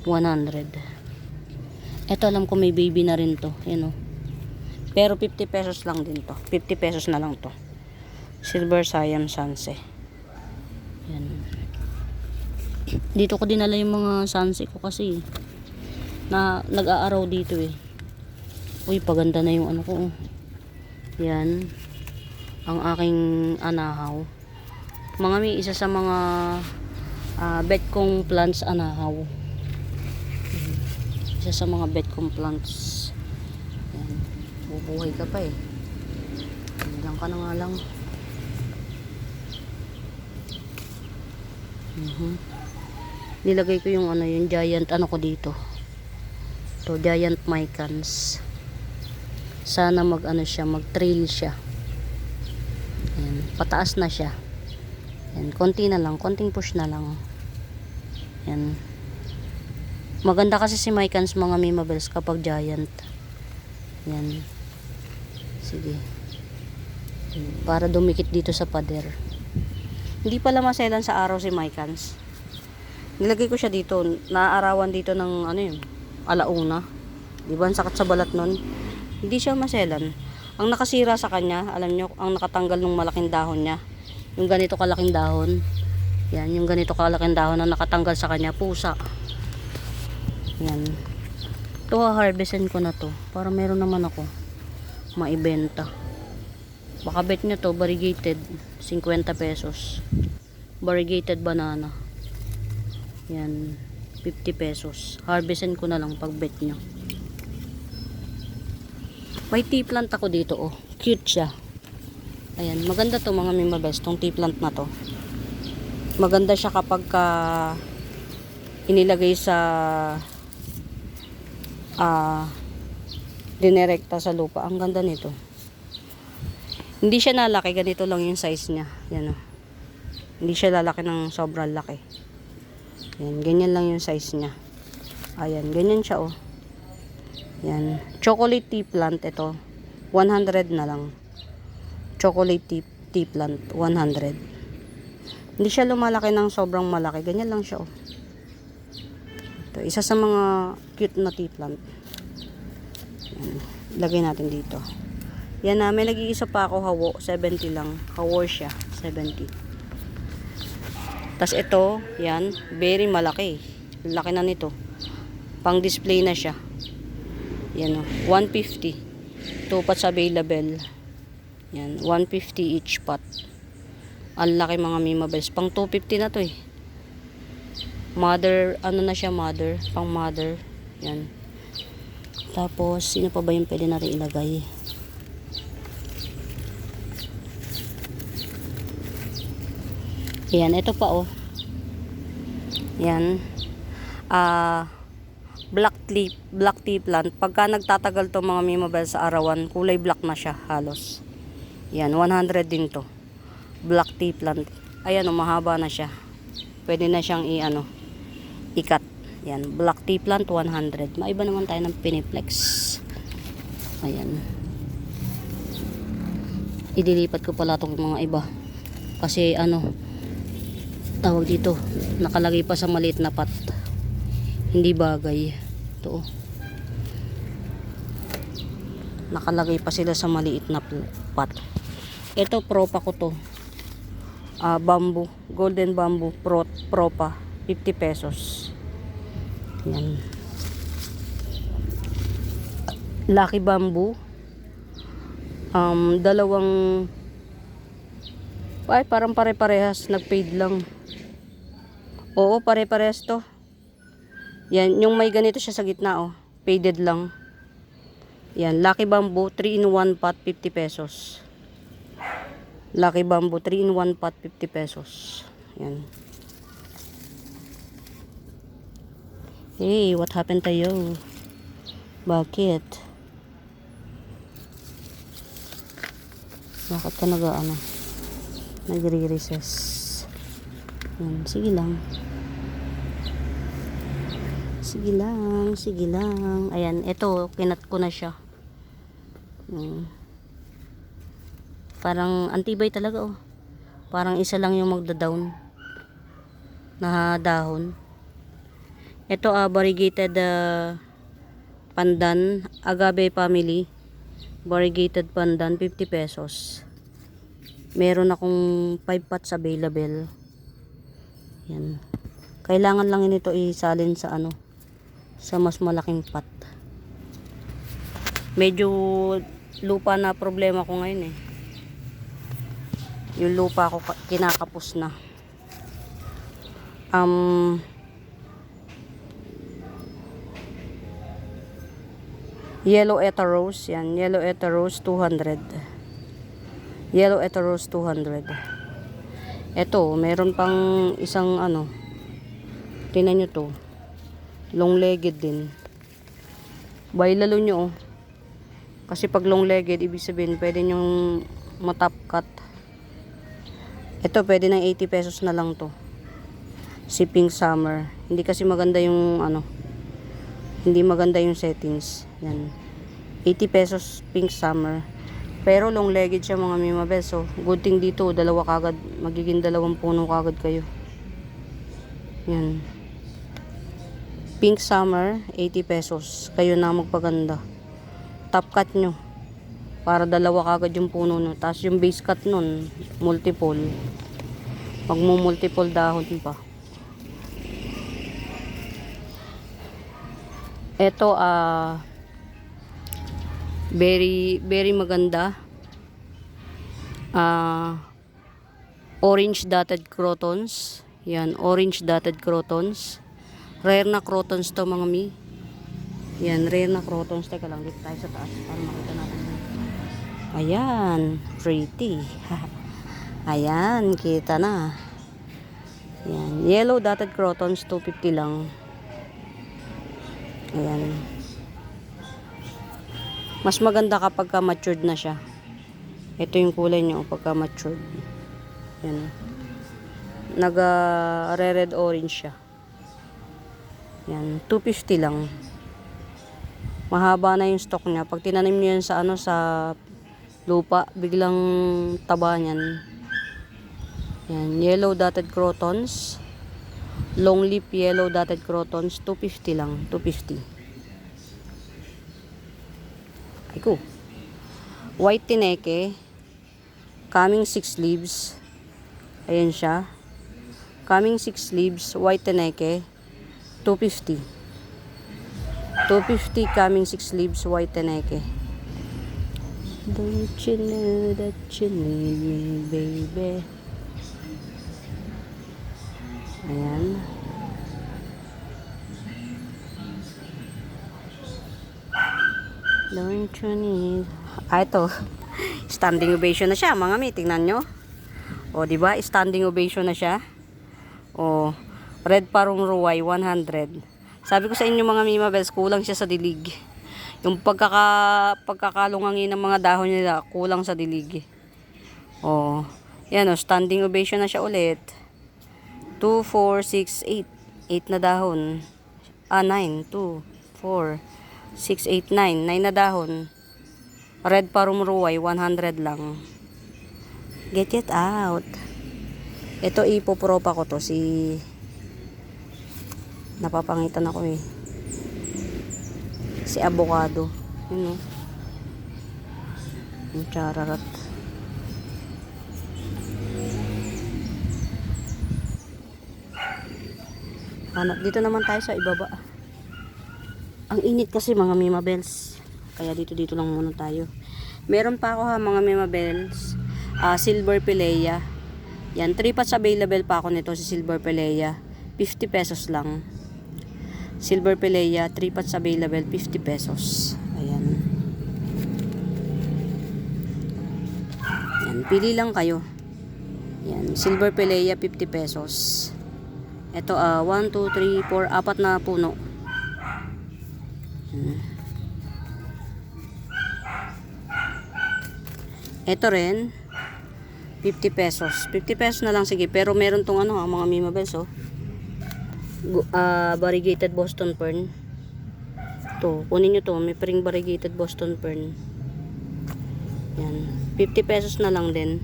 100. Ito, alam ko may baby na rin to. Yan, oh. Pero 50 pesos lang din to. 50 pesos na lang to. Silver Siam Sunset. Yan. Dito ko dinala yung mga sunset ko kasi na nag-aaraw dito eh. Uy, paganda na yung ano ko. Oh. Yan. Ang aking anahaw. Mga may isa sa mga bet kong plants anahaw. Isa sa mga bet kong plants. Yan. Bubuhay ka pa eh. Hanggang ka na nga lang. Nilagay ko yung ano, yung giant ano ko dito. To giant mycans. Sana mag ano siya, mag trail siya. Ayan, pataas na siya. Ayan, konti na lang, konting push na lang. Ayan. Maganda kasi si mycans mga mimabels kapag giant. Ayan. Sige. Para dumikit dito sa pader. Hindi pala maselan sa araw si mycans. Nilagay ko siya dito, naaarawan dito ng ano yun, alauna. Di ba ang sakit sa balat nun? Hindi siya maselan. Ang nakasira sa kanya, alam nyo, ang nakatanggal ng malaking dahon niya. Yung ganito kalaking dahon. Yan, yung ganito kalaking dahon na nakatanggal sa kanya, pusa. Yan. Ito, harvestin ko na to. Para meron naman ako maibenta. Baka bet nyo to, variegated. 50 pesos. Variegated banana. Yan. 50 pesos. Harvestin ko na lang pag bet nyo. May tea plant ako dito, oh. Cute siya. Ayan, maganda to mga mimabes, tong tea plant na to. Maganda siya kapag inilagay sa dinerekta sa lupa. Ang ganda nito. Hindi siya nalaki, ganito lang yung size niya. Yan, oh. Hindi siya lalaki ng sobrang laki. Yan, ganyan lang yung size niya. Ayan, ganyan siya, oh. Yan. Chocolate tea plant ito. 100 na lang. Chocolate tea plant. 100. Hindi siya lumalaki ng sobrang malaki. Ganyan lang siya, oh. Ito, isa sa mga cute na tea plant. Yan. Lagay natin dito. Yan na, may nag-iisa pa ako hawo. 70 lang. Hawo siya. 70. Tas ito, yan. Very malaki. Laki na nito. Pang display na siya. Yan, oh. 150. 2 pots available. Yan. 150 each pot. Ang laki mga Mimabels. Pang 250 na to eh. Mother, ano na siya, mother. Pang mother. Yan. Tapos, sino pa ba yung pwede natin ilagay? Yan, ito pa oh. Yan. Black tea plant. Pagka nagtatagal to mga Mimabels sa arawan, kulay black na siya halos. Yan, 100 din to. Black tea plant. Ayan oh, mahaba na siya. Pwede na siyang ikat. Yan, black tea plant 100. Maiba naman tayo ng Piniplex. Ayan. Idilipat ko pala itong mga iba. Kasi tawag dito, nakalagay pa sa maliit na pot. Hindi bagay. Ito. Nakalagay pa sila sa maliit na pot. Ito propa ko to. Bamboo, golden bamboo propa, 50 pesos. Yan. Lucky bamboo. Dalawang parang pare-parehas, nag-paid lang. Oo, pare-parehas to. Yan, yung may ganito siya sa gitna, oh. Paided lang. Yan, Lucky Bamboo 3-in-1 pot, 50 pesos. Lucky Bamboo 3-in-1 pot, 50 pesos. Yan. Hey, what happened to you? Bakit? Bakit ka nagre-recess? Yan, sige lang. Sige lang. Ayan, ito, kinat ko na siya. Parang antibay talaga, oh. Parang isa lang yung magda-down na dahon. Ito, variegated pandan, agave family. Variegated pandan, 50 pesos. Meron akong 5 pots available. Yan. Kailangan lang nito isalin sa sa mas malaking pot. Medyo lupa na problema ko ngayon eh. Yung lupa ko kinakapos na. Yellow Eta Rose, yan. Yellow Eta Rose 200. Yellow Eta Rose 200. Ito, meron pang isang tingnan nyo to. Long-legged din. Bailalo nyo, oh. Kasi pag long-legged, ibig sabihin, pwede nyong matop cut. Ito, pwede ng 80 pesos na lang to. Si Pink Summer. Hindi kasi maganda yung hindi maganda yung settings. Yan. 80 pesos Pink Summer. Pero long-legged siya mga Mimabels. So, good thing dito, dalawa kagad. Magiging 2 puno kagad kayo. Yan. Pink Summer, 80 pesos. Kayo na magpaganda. Top cut nyo. Para 2 kagad yung puno nyo. Tapos yung base cut nun, multiple. Magmumultiple dahon pa. Ito, very maganda. Orange dotted crotons. Yan, orange dotted crotons. Rare na crotons to mga mi. Yan, rare na crotons. Teka lang, dito tayo sa taas para makita natin. Ayan, pretty. Ayan, kita na. Yan, yellow dotted crotons, 250 lang. Ayan. Mas maganda kapag matured na siya. Ito yung kulay niya pagka matured. Yan. Red orange siya. Yan, 250 lang. Mahaba na yung stock niya. Pag tinanim niyo yan sa ano, sa lupa, biglang taba niyan. Yan, yellow dotted crotons. Long leaf yellow dotted crotons, 250 lang, 250. Ayko. White tineke, coming 6 leaves. Ayan siya. Coming 6 leaves, white tineke, 250. 250 coming 6 leaves, white tineke. Don't you know that you need me, baby? Ayan. Don't you need... ito. Standing ovation na siya, mga mi. Tingnan nyo. O, diba? Standing ovation na siya. O, red parong ruway, 100. Sabi ko sa inyo mga Mima Bells, kulang siya sa dilig. Yung pagkakalungangin ng mga dahon nila, kulang sa dilig. O, yan o, standing ovation na siya ulit. 2, 4, 6, 8. 8 na dahon. 9, 2, 4, 6, 8, 9. 9 na dahon. Red parumruway, 100 lang. Get it out. Ito ipopropa ko to. Napapangitan ako eh. Si avocado. Yun o. Yung chararat. Dito naman tayo sa ibaba. Ang init kasi mga Mima Bells. Kaya dito lang muna tayo. Meron pa ako ha mga Mima Bells. Silver Pilea. Yan, 3 pots available pa ako nito si Silver Pilea. 50 pesos lang. Silver Pilea, 3 pots available, 50 pesos. Ayan. Yan, pili lang kayo. Yan, Silver Pilea, 50 pesos. Ito, 1, 2, 3, 4, 4 na puno. Ito rin 50 pesos. 50 pesos na lang sige, pero meron tong ano mga Mima Bells oh. Variegated Boston Fern. To, kunin niyo to, may pring variegated Boston Fern. Yan, 50 pesos na lang din.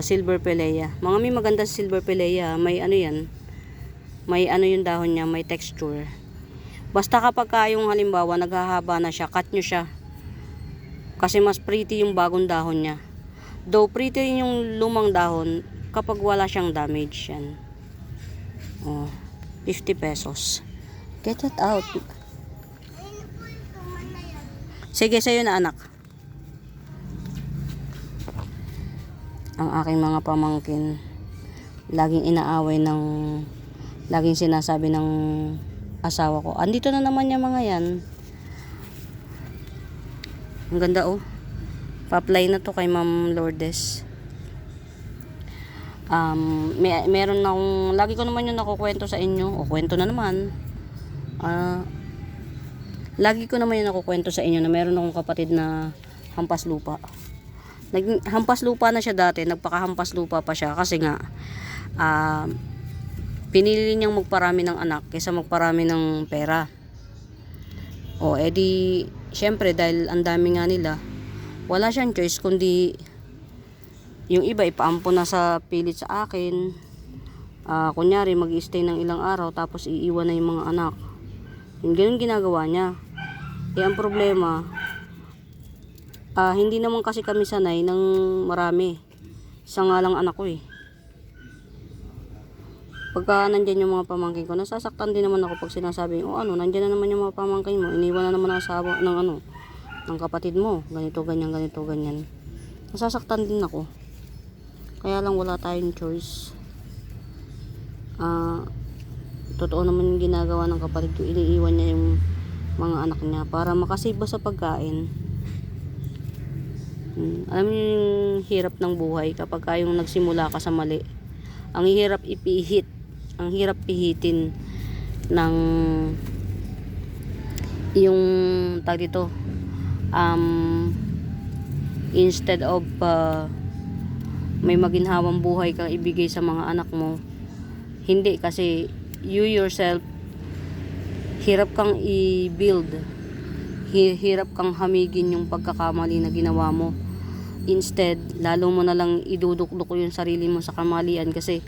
Silver Pilea. Mga may maganda sa Silver Pilea, may ano yan. May ano yung dahon niya, may texture. Basta kapag yung halimbawa naghahaba na siya, cut nyo siya. Kasi mas pretty yung bagong dahon niya. Though pretty rin yung lumang dahon kapag wala siyang damage yan. Oh, 50 pesos. Get it out. Sige, sa'yo na anak. Ang aking mga pamangkin laging sinasabi ng asawa ko, andito na naman yung mga yan. Ang ganda oh. Pa-apply na to kay Ma'am Lourdes. Meron akong, lagi ko naman yung nakukwento sa inyo. O, kwento na naman. Lagi ko naman yung nakukwento sa inyo na meron akong kapatid na hampas lupa. Hampas lupa na siya dati. Nagpakahampas lupa pa siya. Kasi nga, pinili niyang magparami ng anak kaysa magparami ng pera. O, edi, syempre, dahil ang dami nga nila, wala siyang choice kundi yung iba ipaampo na sa pilit sa akin. Kunyari mag-stay ng ilang araw tapos iiwan na yung mga anak. Yung ganun ginagawa niya. Ang problema, hindi naman kasi kami sanay ng marami. Isa nga lang anak ko eh. Pagka nandyan yung mga pamangkin ko, nasasaktan din naman ako pag sinasabi, nandyan na naman yung mga pamangkin mo, iniwan na naman ang asawa ng kapatid mo, ganito, ganyan, ganito, ganyan. Nasasaktan din ako. Kaya lang wala tayong choice. Totoo naman yung ginagawa ng kapatid ko, iniiwan niya yung mga anak niya para makasave ba sa pagkain. Alam niyo yung hirap ng buhay kapag yung nagsimula ka sa mali. Ang hirap pihitin ng yung tag dito. Instead of may maginhawang buhay kang ibigay sa mga anak mo, hindi, kasi you yourself hirap kang i-build. Hirap kang hamigin yung pagkakamali na ginawa mo. Instead, lalo mo na lang idudukduk yung sarili mo sa kamalian kasi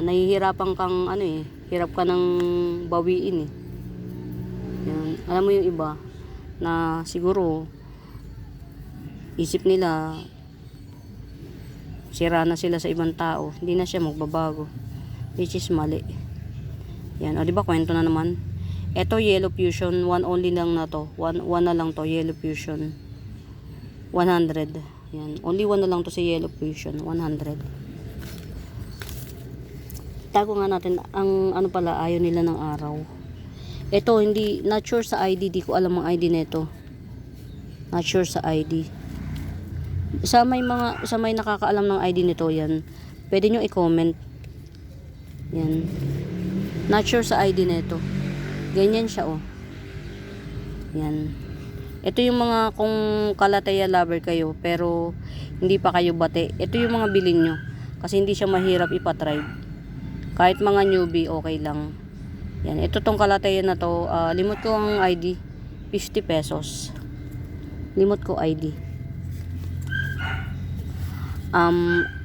nahihirapan kang hirap ka ng bawiin eh. Yan. Alam mo yung iba na siguro isip nila sira na sila sa ibang tao, hindi na siya magbabago, which is mali. Yan, o diba kwento na naman. Ito Yellow Fusion, one only lang na to, one na lang to, Yellow Fusion 100. Yan, only one na lang to sa Yellow Fusion 100. Tago nga natin ang ano pala, ayaw nila ng araw. Ito hindi, not sure sa ID, di ko alam ang ID nito. Not sure sa ID. Sa may nakakaalam ng ID nito, yan. Pwede nyo i-comment. Yan. Not sure sa ID nito. Ganyan siya oh. Yan. Ito yung mga kung Calathea lover kayo pero hindi pa kayo bate. Ito yung mga bilhin nyo. Kasi hindi siya mahirap ipatry. Kahit mga newbie, okay lang. Yan. Ito tong Calathea na to. Limot ko ang ID. 50 pesos. Limot ko ID.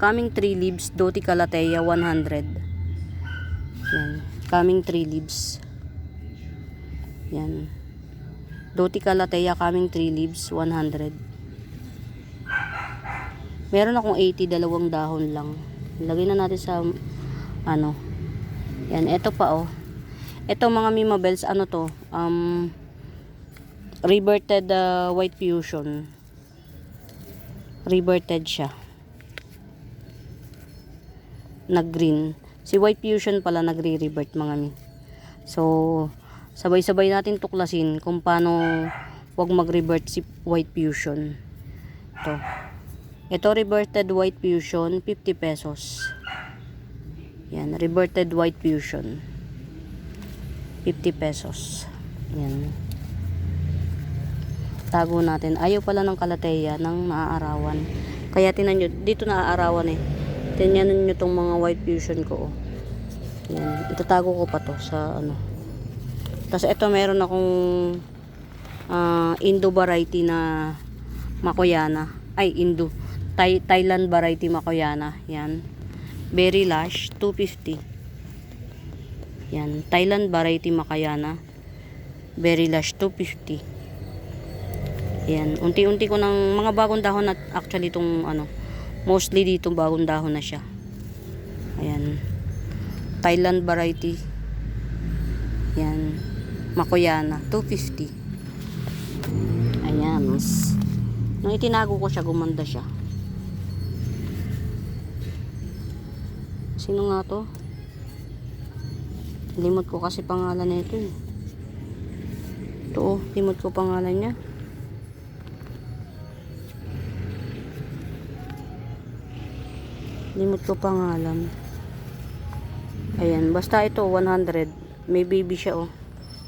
Coming 3 leaves. Doti Calathea 100. Yan. Coming 3 leaves. Yan. Doti Calathea coming 3 leaves 100. Meron akong 80, dalawang dahon lang. Lagay na natin sa ano. Yan, ito pa oh. Ito mga Mimabels, ano to? Reverted White Fusion. Reverted siya. Nag-green. Si White Fusion pala nagre-revert mga mi. So, sabay-sabay natin tuklasin kung paano wag mag-revert si White Fusion. Ito reverted White Fusion, 50 pesos. Yan, reverted White Fusion. 50 pesos. Yan. Tago natin. Ayaw pala ng Calathea ng naaarawan. Kaya tinan nyo, dito naaarawan eh. Tingnan nyo tong mga White Fusion ko oh. Yan. Itatago ko pa to sa ano. Tapos ito meron akong Indo variety na Makoyana. Ay, Thailand variety Makoyana. Yan. Berry Lush, 250. Yan. Thailand variety Makoyana. Berry Lush, 250. Yan. Unti-unti ko ng mga bagong dahon na actually itong ano. Mostly dito bagong dahon na siya. Ayan. Thailand variety. Yan. Makoyana, 250. Ayan. Nung itinago ko siya, gumanda siya. Sino nga to? Limot ko kasi pangalan na ito eh. Ito oh, limot ko pangalan niya. Limot ko pangalan. Ayan, basta ito 100. May baby siya oh.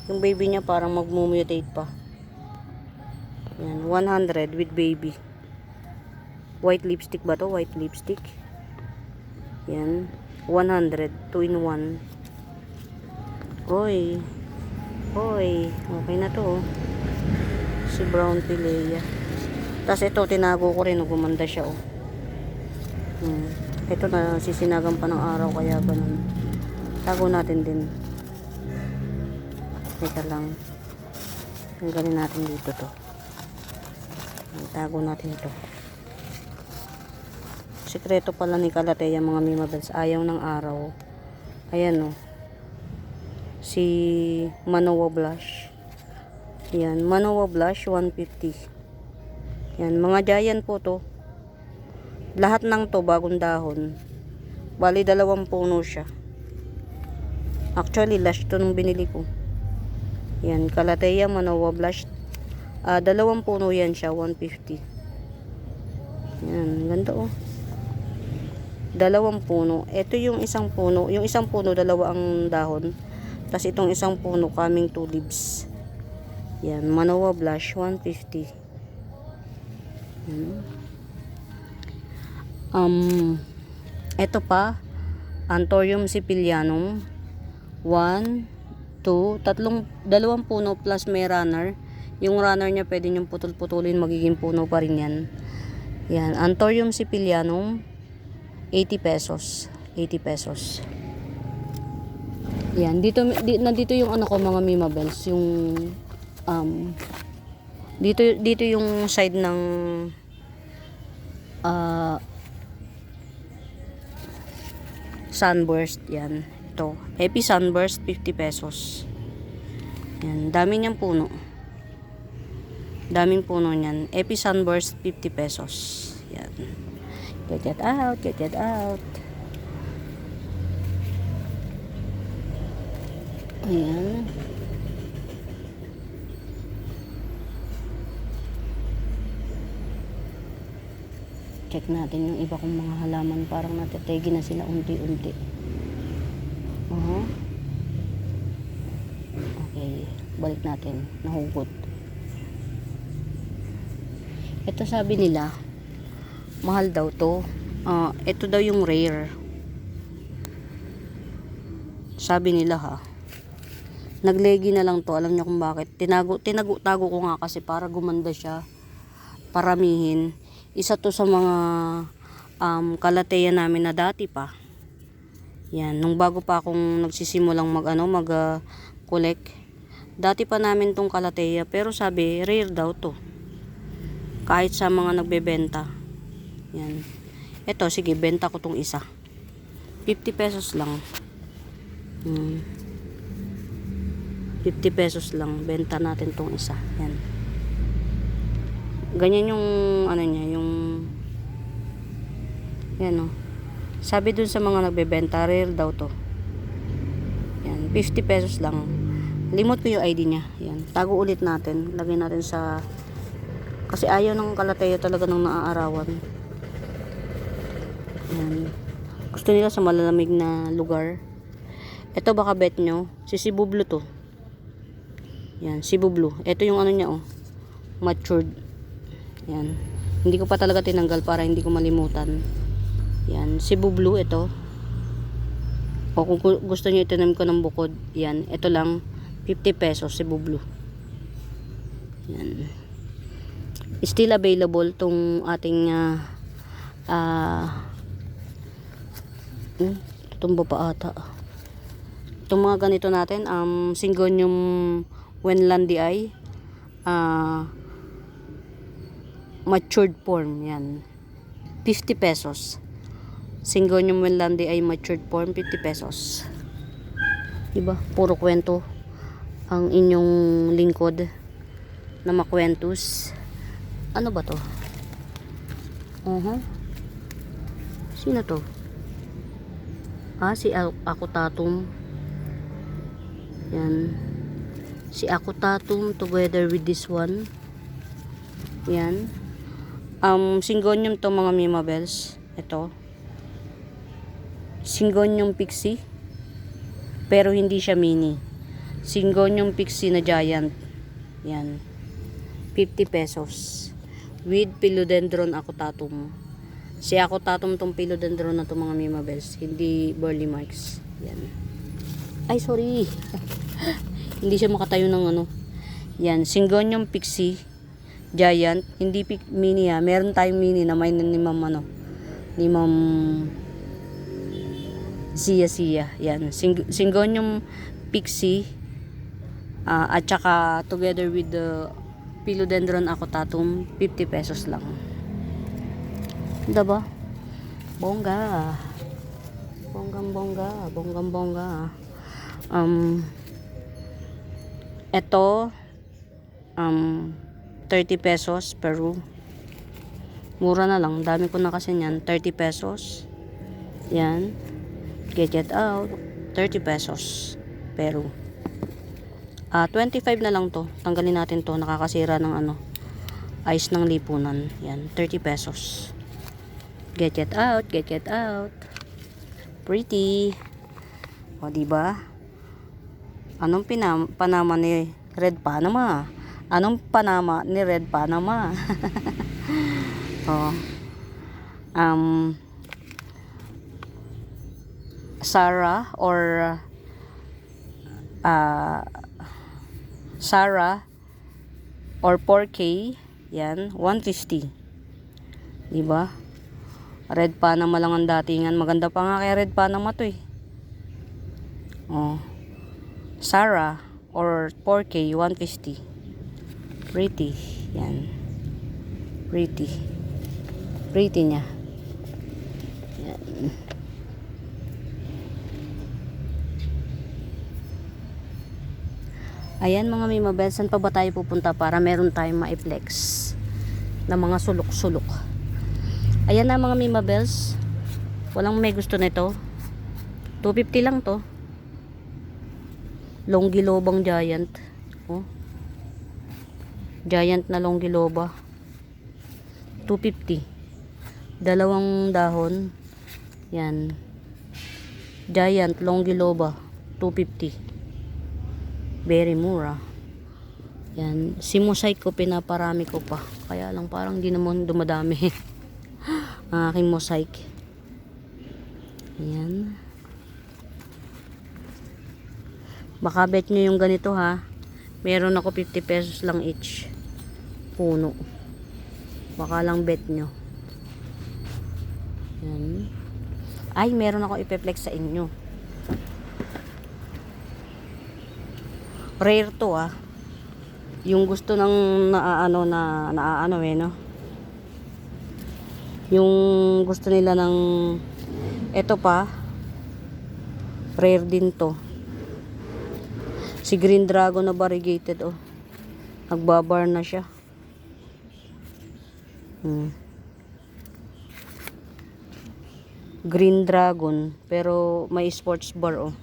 Yung baby niya parang magmumutate pa. Ayan, 100 with baby. White lipstick ba to? White lipstick. Ayan, 100. 2 in 1. Oy. Oy, okay na to oh. Si Brown Pilea. Tapos ito, tinago ko rin. Gumanda siya oh. Ito na sisinagan pa ng araw kaya ganun. Tago natin din. Teka lang. Tanggalin natin dito to. Tago natin ito. Sikreto pala ni Calathea mga Mimabels. Ayaw ng araw. Ayan o. Si Manoa Blush. Yan. Manoa Blush 150. Yan. Mga giant po to. Lahat ng to bagong dahon. Bali 2 puno siya. Actually Lush to nung binili ko. Yan, Calathea Manoa Blush. 2 puno yan siya, 150. Yan, ganda oh. 2 puno. Ito yung isang puno. Yung isang puno, 2 ang dahon. Tapos itong isang puno, coming 2 leaves. Yan, Manoa Blush, 150. Yan. Ito pa, Anthurium sicilianum, 1 dalawang puno plus may runner. Yung runner niya pwede niyong putol-putulin, magiging puno pa rin yan. Yan, Anthurium sicilianum, 80 pesos. 80 pesos. Yan, nandito yung ano ko, mga Mimabels, yung dito yung side ng sunburst. Yan, ito Epi Sunburst, 50 pesos. Yan, dami niyang puno, daming puno niyan. Epi Sunburst, 50 pesos. Yan, get it out, get it out. Ayan. Check natin yung iba kong mga halaman. Parang natetegi na sila unti-unti. Okay, balik natin. Nahugot. Ito sabi nila, mahal daw to. Ito daw yung rare. Sabi nila ha. Naglegi na lang to. Alam niyo kung bakit. Tinago ko nga kasi para gumanda siya. Paramihin. Isa to sa mga kalateya namin na dati pa. Yan, nung bago pa akong nagsisimulang collect. Dati pa namin tong kalateya, pero sabi rare daw to. Kahit sa mga nagbebenta. Yan. Ito, sige, benta ko tong isa. 50 pesos lang. 50 pesos lang. Benta natin tong isa. Yan. Ganyan yung ano niya, yung yan o. Sabi dun sa mga nagbebenta, rare daw to. Yan, 50 pesos lang. Limot ko yung ID niya. Yan, tago ulit natin. Lagay natin sa, kasi ayaw ng kalateya talaga ng naaarawan. Yan. Gusto nila sa malalamig na lugar. Ito baka bet nyo, si Sibublo to. Yan, Sibublo. Ito yung ano niya oh, matured. Yan. Hindi ko pa talaga tinanggal para hindi ko malimutan. Yan, Sibublo ito. O kung gusto niyo itanim ko ng bukod, yan, ito lang 50 pesos Sibublo. Yan. Still available tong ating tumba pa ata. Itong mga ganito natin, Syngonium Wenlandii, matured form, yan, 50 pesos. Syngonium Wenlandii matured form, 50 pesos. Diba? Puro kwento ang inyong lingkod na makwentus. Ano ba to? Sino to? Si Acutatum. Yan. Si Acutatum together with this one. Yan. Syngonium to mga Mimabels. Ito. Syngonium pixie. Pero hindi siya mini. Syngonium pixie na giant. Yan. 50 pesos. With Philodendron Acutatum. Si Acutatum tong Philodendron na to mga Mimabels. Hindi Burley Marks. Yan. Ay, sorry. Hindi siya makatayo ng ano. Yan. Syngonium pixie. Giant. Hindi mini ha. Meron tayong mini na may ni Ma'am ano. Ni Ma'am Sia. Yan. Syngonium pixie. At saka together with the Philodendron Acutatum, 50 pesos lang. Diba? Bongga. Bonggang-bongga. Ito 30 pesos Peru. Mura na lang. Dami ko na kasi niyan. 30 pesos. Yan. Get it out. 30 pesos Peru. 25 na lang to. Tanggalin natin to. Nakakasira ng ano, ice ng lipunan. Yan. 30 pesos. Get it out. Pretty. O, diba? Anong Panama ni Red Panama? Anong Panama ni Red Panama? Sarah or ah, Sarah or 4K, yan, 150. Diba? Red Panama lang ang datingan. Maganda pa nga kay Red Panama to eh. Oh. Sarah or 4K, 150. Pretty. Yan. Pretty. Pretty niya. Yan. Ayan mga Mimabel, saan pa ba tayo pupunta para meron tayong ma-flex na mga sulok-sulok. Ayan na mga Mimabels. Walang may gusto nito. 250 lang to. Longilobang giant. Oh. Giant na longiloba. 250. Dalawang dahon. Yan. Giant longiloba. 250. Very mura. Yan. Si mosaic ko pinaparami ko pa. Kaya lang parang di naman dumadami. Ang aking mosaic. Yan. Baka bet nyo yung ganito ha. Meron ako 50 pesos lang each. Puno. Baka lang bet nyo. Yan. Ay, meron ako ipeplex sa inyo. Rare to ah. Yung gusto ng naaano no. Yung gusto nila ng eto pa. Rare din to. Si Green Dragon na variegated oh. Nagbabar na siya. Green Dragon pero may sports bar oh.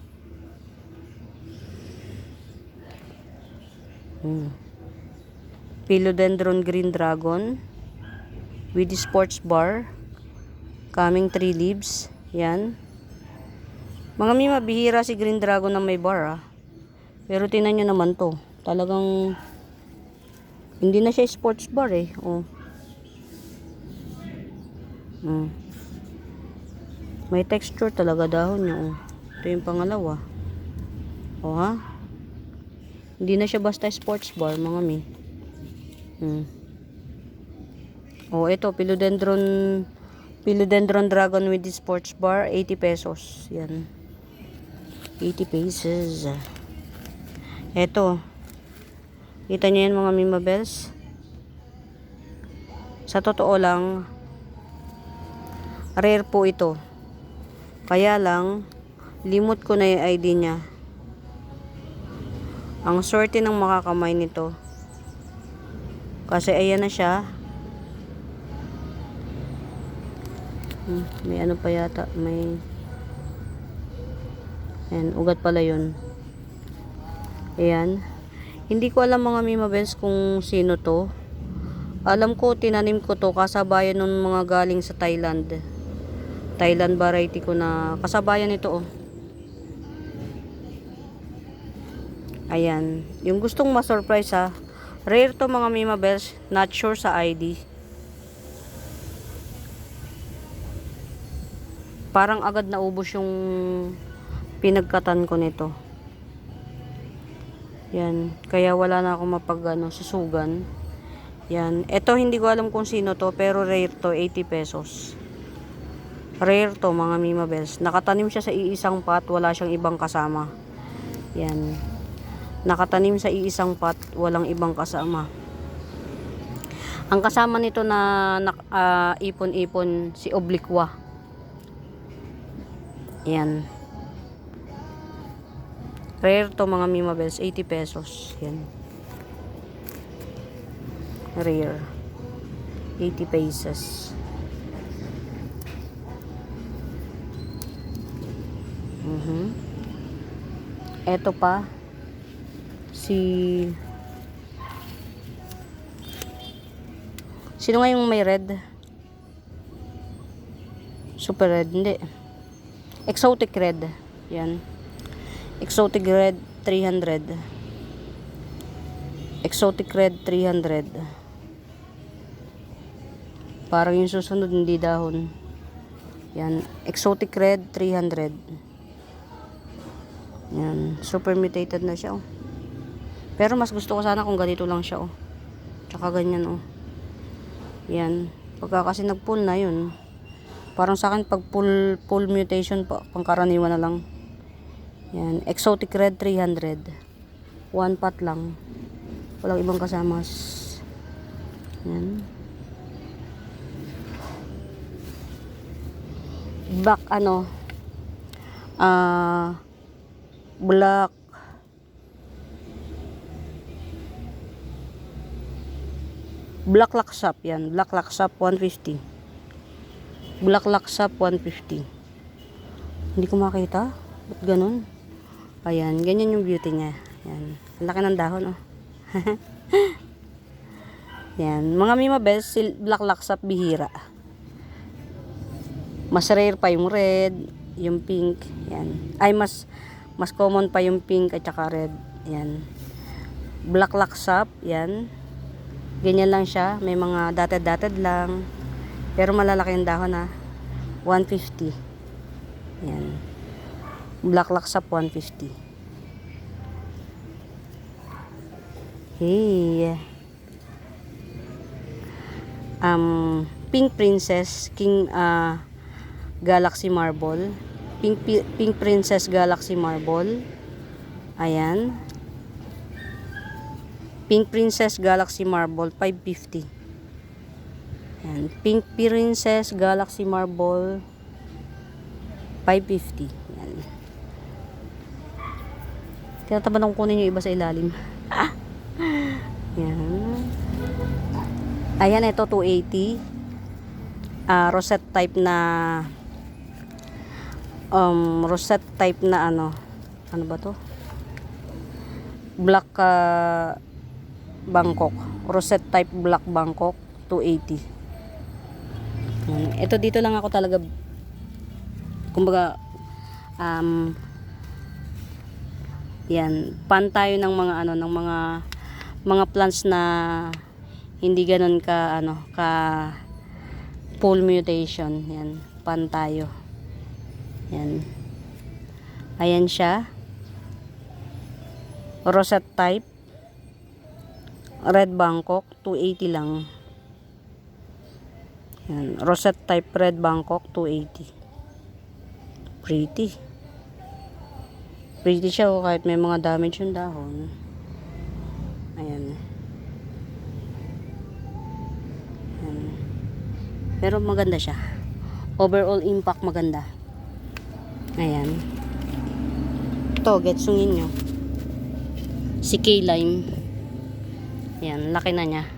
Philodendron Green Dragon with sports bar, coming 3 leaves. Yan. Mga Mima, bihira si Green Dragon na may bar ah. Pero tingnan nyo naman to. Talagang hindi na siya sports bar eh. Oh. May texture talaga dahon niya oh. Ito yung pangalawa. Oh ha. Hindi na siya basta sports bar mga mi. Oh, ito Philodendron Dragon with the sports bar, 80 pesos. Yan. 80 pesos. Ito. Kita niyo yan mga Mimabels? Sa totoo lang, rare po ito. Kaya lang, limot ko na yung ID niya. Ang swerte ng makakamay nito. Kasi ayan na siya. May ano pa yata. May ayan, ugat pala yun. Ayan. Hindi ko alam mga Mimabels kung sino to. Alam ko, tinanim ko to kasabayan ng mga galing sa Thailand. Thailand variety ko na kasabayan ito oh. Ayan. Yung gustong ma-surprise ha. Rare to mga Mimabels. Not sure sa ID. Parang agad naubos yung pinagkatan ko nito. Yan. Kaya wala na akong susugan. Yan. Ito hindi ko alam kung sino to. Pero rare to. 80 pesos. Rare to mga Mimabels. Nakatanim siya sa iisang pot. Wala siyang ibang kasama. Yan. Nakatanim sa iisang pot, walang ibang kasama. Ang kasama nito na ipon-ipon si obliqua. Yan. Rare to mga Mimabels, 80 pesos. Yan. Rare. 80 pesos. Eto pa. Sino nga yung may red? Super red, hindi. Exotic red. Yan. Exotic red 300. Exotic red 300. Parang yung susunod hindi dahon. Yan. Exotic red 300. Yan, super mutated na siya, oh. Pero mas gusto ko sana kung ganito lang siya, oh. Tsaka ganyan, oh. Yan. Pagka kasi nag-pull na yun. Parang sa akin, pag pull mutation, pangkaraniwan na lang. Yan. Exotic Red 300. 1 pot lang. Walang ibang kasamas. Yan. Black, black Laksap, yan. Black Laksap 150. Black Laksap 150. Hindi ko makita. Ba't ganun? Ayan, ganyan yung beauty niya. Yan. Laki ng dahon, oh. Yan. Mga Mima Bells, Black Laksap bihira. Mas rare pa yung red, yung pink. Yan. Ay, mas common pa yung pink at saka red. Yan. Black Laksap, yan. Ganyan lang siya. May mga dotted lang. Pero malalaki yung dahon, ha. 150. Yan. Black Laksap 150. Hey. Pink Princess King Galaxy Marble. Pink Princess Galaxy Marble. Ayan. Pink Princess Galaxy Marble 550. Ayan. Pink Princess Galaxy Marble 550. Ayan. Tinataban akong kunin yung iba sa ilalim. Ayan. Ayan, ito 280. Rosette type na ano ba to? Black Bangkok. Rosette type Black Bangkok 280. Ito dito lang ako talaga, kumbaga yan, pan tayo ng mga ng mga plants na hindi ganoon ka full mutation. Yan, pan tayo. Yan. Ayan siya. Rosette type Red Bangkok 280 lang. Yan. Rosette type Red Bangkok 280. Pretty. Pretty siya, oh, kahit may mga damage yung dahon. Ayan. Ayan. Pero maganda siya. Overall impact maganda. Ayan. Ito, getsungin nyo. Si K-Lime. Ayan, laki na niya.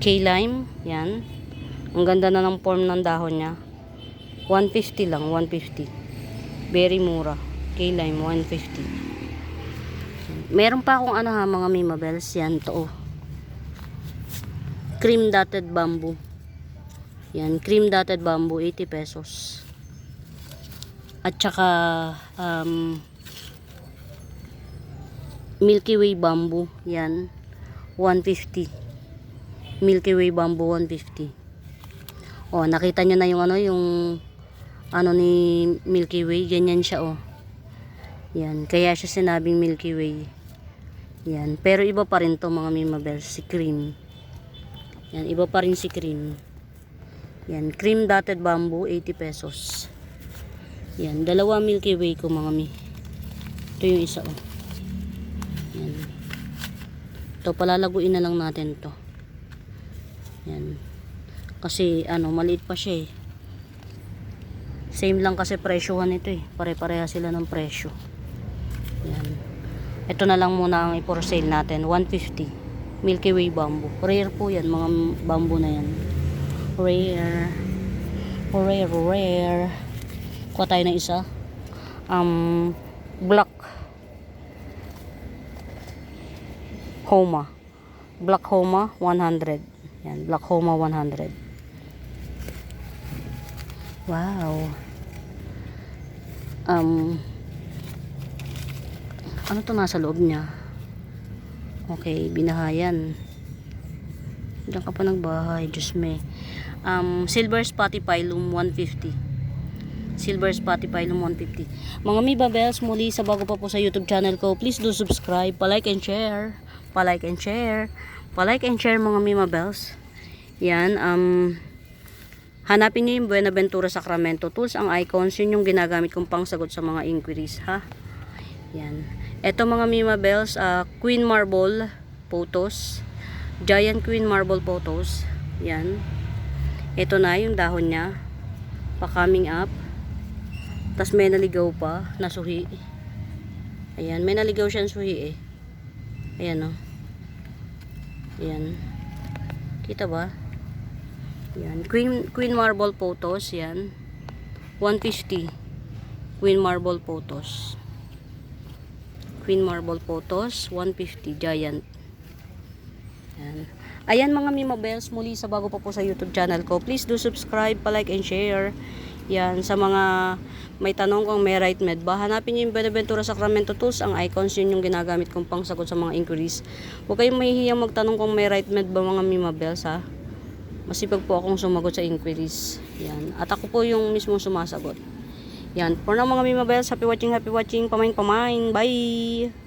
K-Lime. Yan. Ang ganda na ng form ng dahon niya. 150 lang, 150. Very mura. K-Lime, 150. Meron pa akong mga Mima Bells. Yan, to. Cream dotted bamboo. Yan, cream dotted bamboo, 80 pesos. At saka, Milky Way bamboo. Yan, 150. Milky Way bamboo, 150. Oh, nakita nyo na yung ni Milky Way, ganyan siya, oh. Yan, kaya siya sinabing Milky Way. Yan, pero iba pa rin to mga Mima Bells, si cream. Yan, iba pa rin si cream. Yan, cream dotted bamboo, 80 pesos. Yan, dalawa Milky Way ko mga mi. Ito yung isa, oh. Yan. Ito, palalaguin na lang natin to. Yan. Kasi, maliit pa siya, eh. Same lang kasi presyohan ito, eh. Pare-pareha sila ng presyo. Yan. Ito na lang muna ang i-for sale natin. 150. Milky Way bamboo. Rare po yan, mga bamboo na yan. Rare. Rare. Kuha tayo ng isa. Black Homa. Black Homa, 100. Yan, Black Homa, 100. Wow. Ano to nasa loob niya? Okay, binahayan. Diyan ka pa nagbahay, Diyos me. Silver Spotty Pilum, 150. Silver Spotify ng 150. Mga Miba Bells, muli sa bago pa po sa YouTube channel ko, please do subscribe, pa-like and share. Pa-like and share. Pa-like and share mga Mima Bells. Yan, hanapin niyo yung Buenaventura Sacramento Tools, ang icons, yun yung ginagamit kong pangsagot sa mga inquiries, ha. Yan. Ito mga Mima Bells, Queen Marble photos. Giant Queen Marble photos. Yan. Ito na yung dahon niya. Pa-coming up. Tas may naligaw pa na suhi. Ayan, may naligaw siyang suhi eh. Ayan oh. Ayan. Kita ba? Yan, Queen Marble photos, yan. 150. Queen Marble photos. Queen Marble photos, 150 giant. Yan. Ayan mga Mima Bells, muli sa bago pa po sa YouTube channel ko, please do subscribe, pa-like and share. Yan, sa mga may tanong kung may right med ba, hanapin niyo yung Buenaventura Sacramento Tools, ang icons, yun yung ginagamit kong pangsagot sa mga inquiries. Huwag kayong mahihiyang magtanong kung may right med ba mga Mima Bells, ha. Masipag po akong sumagot sa inquiries. Yan. At ako po yung mismong sumasagot. Yan. For now mga Mima Bells, happy watching, happy watching. Pamain. Bye!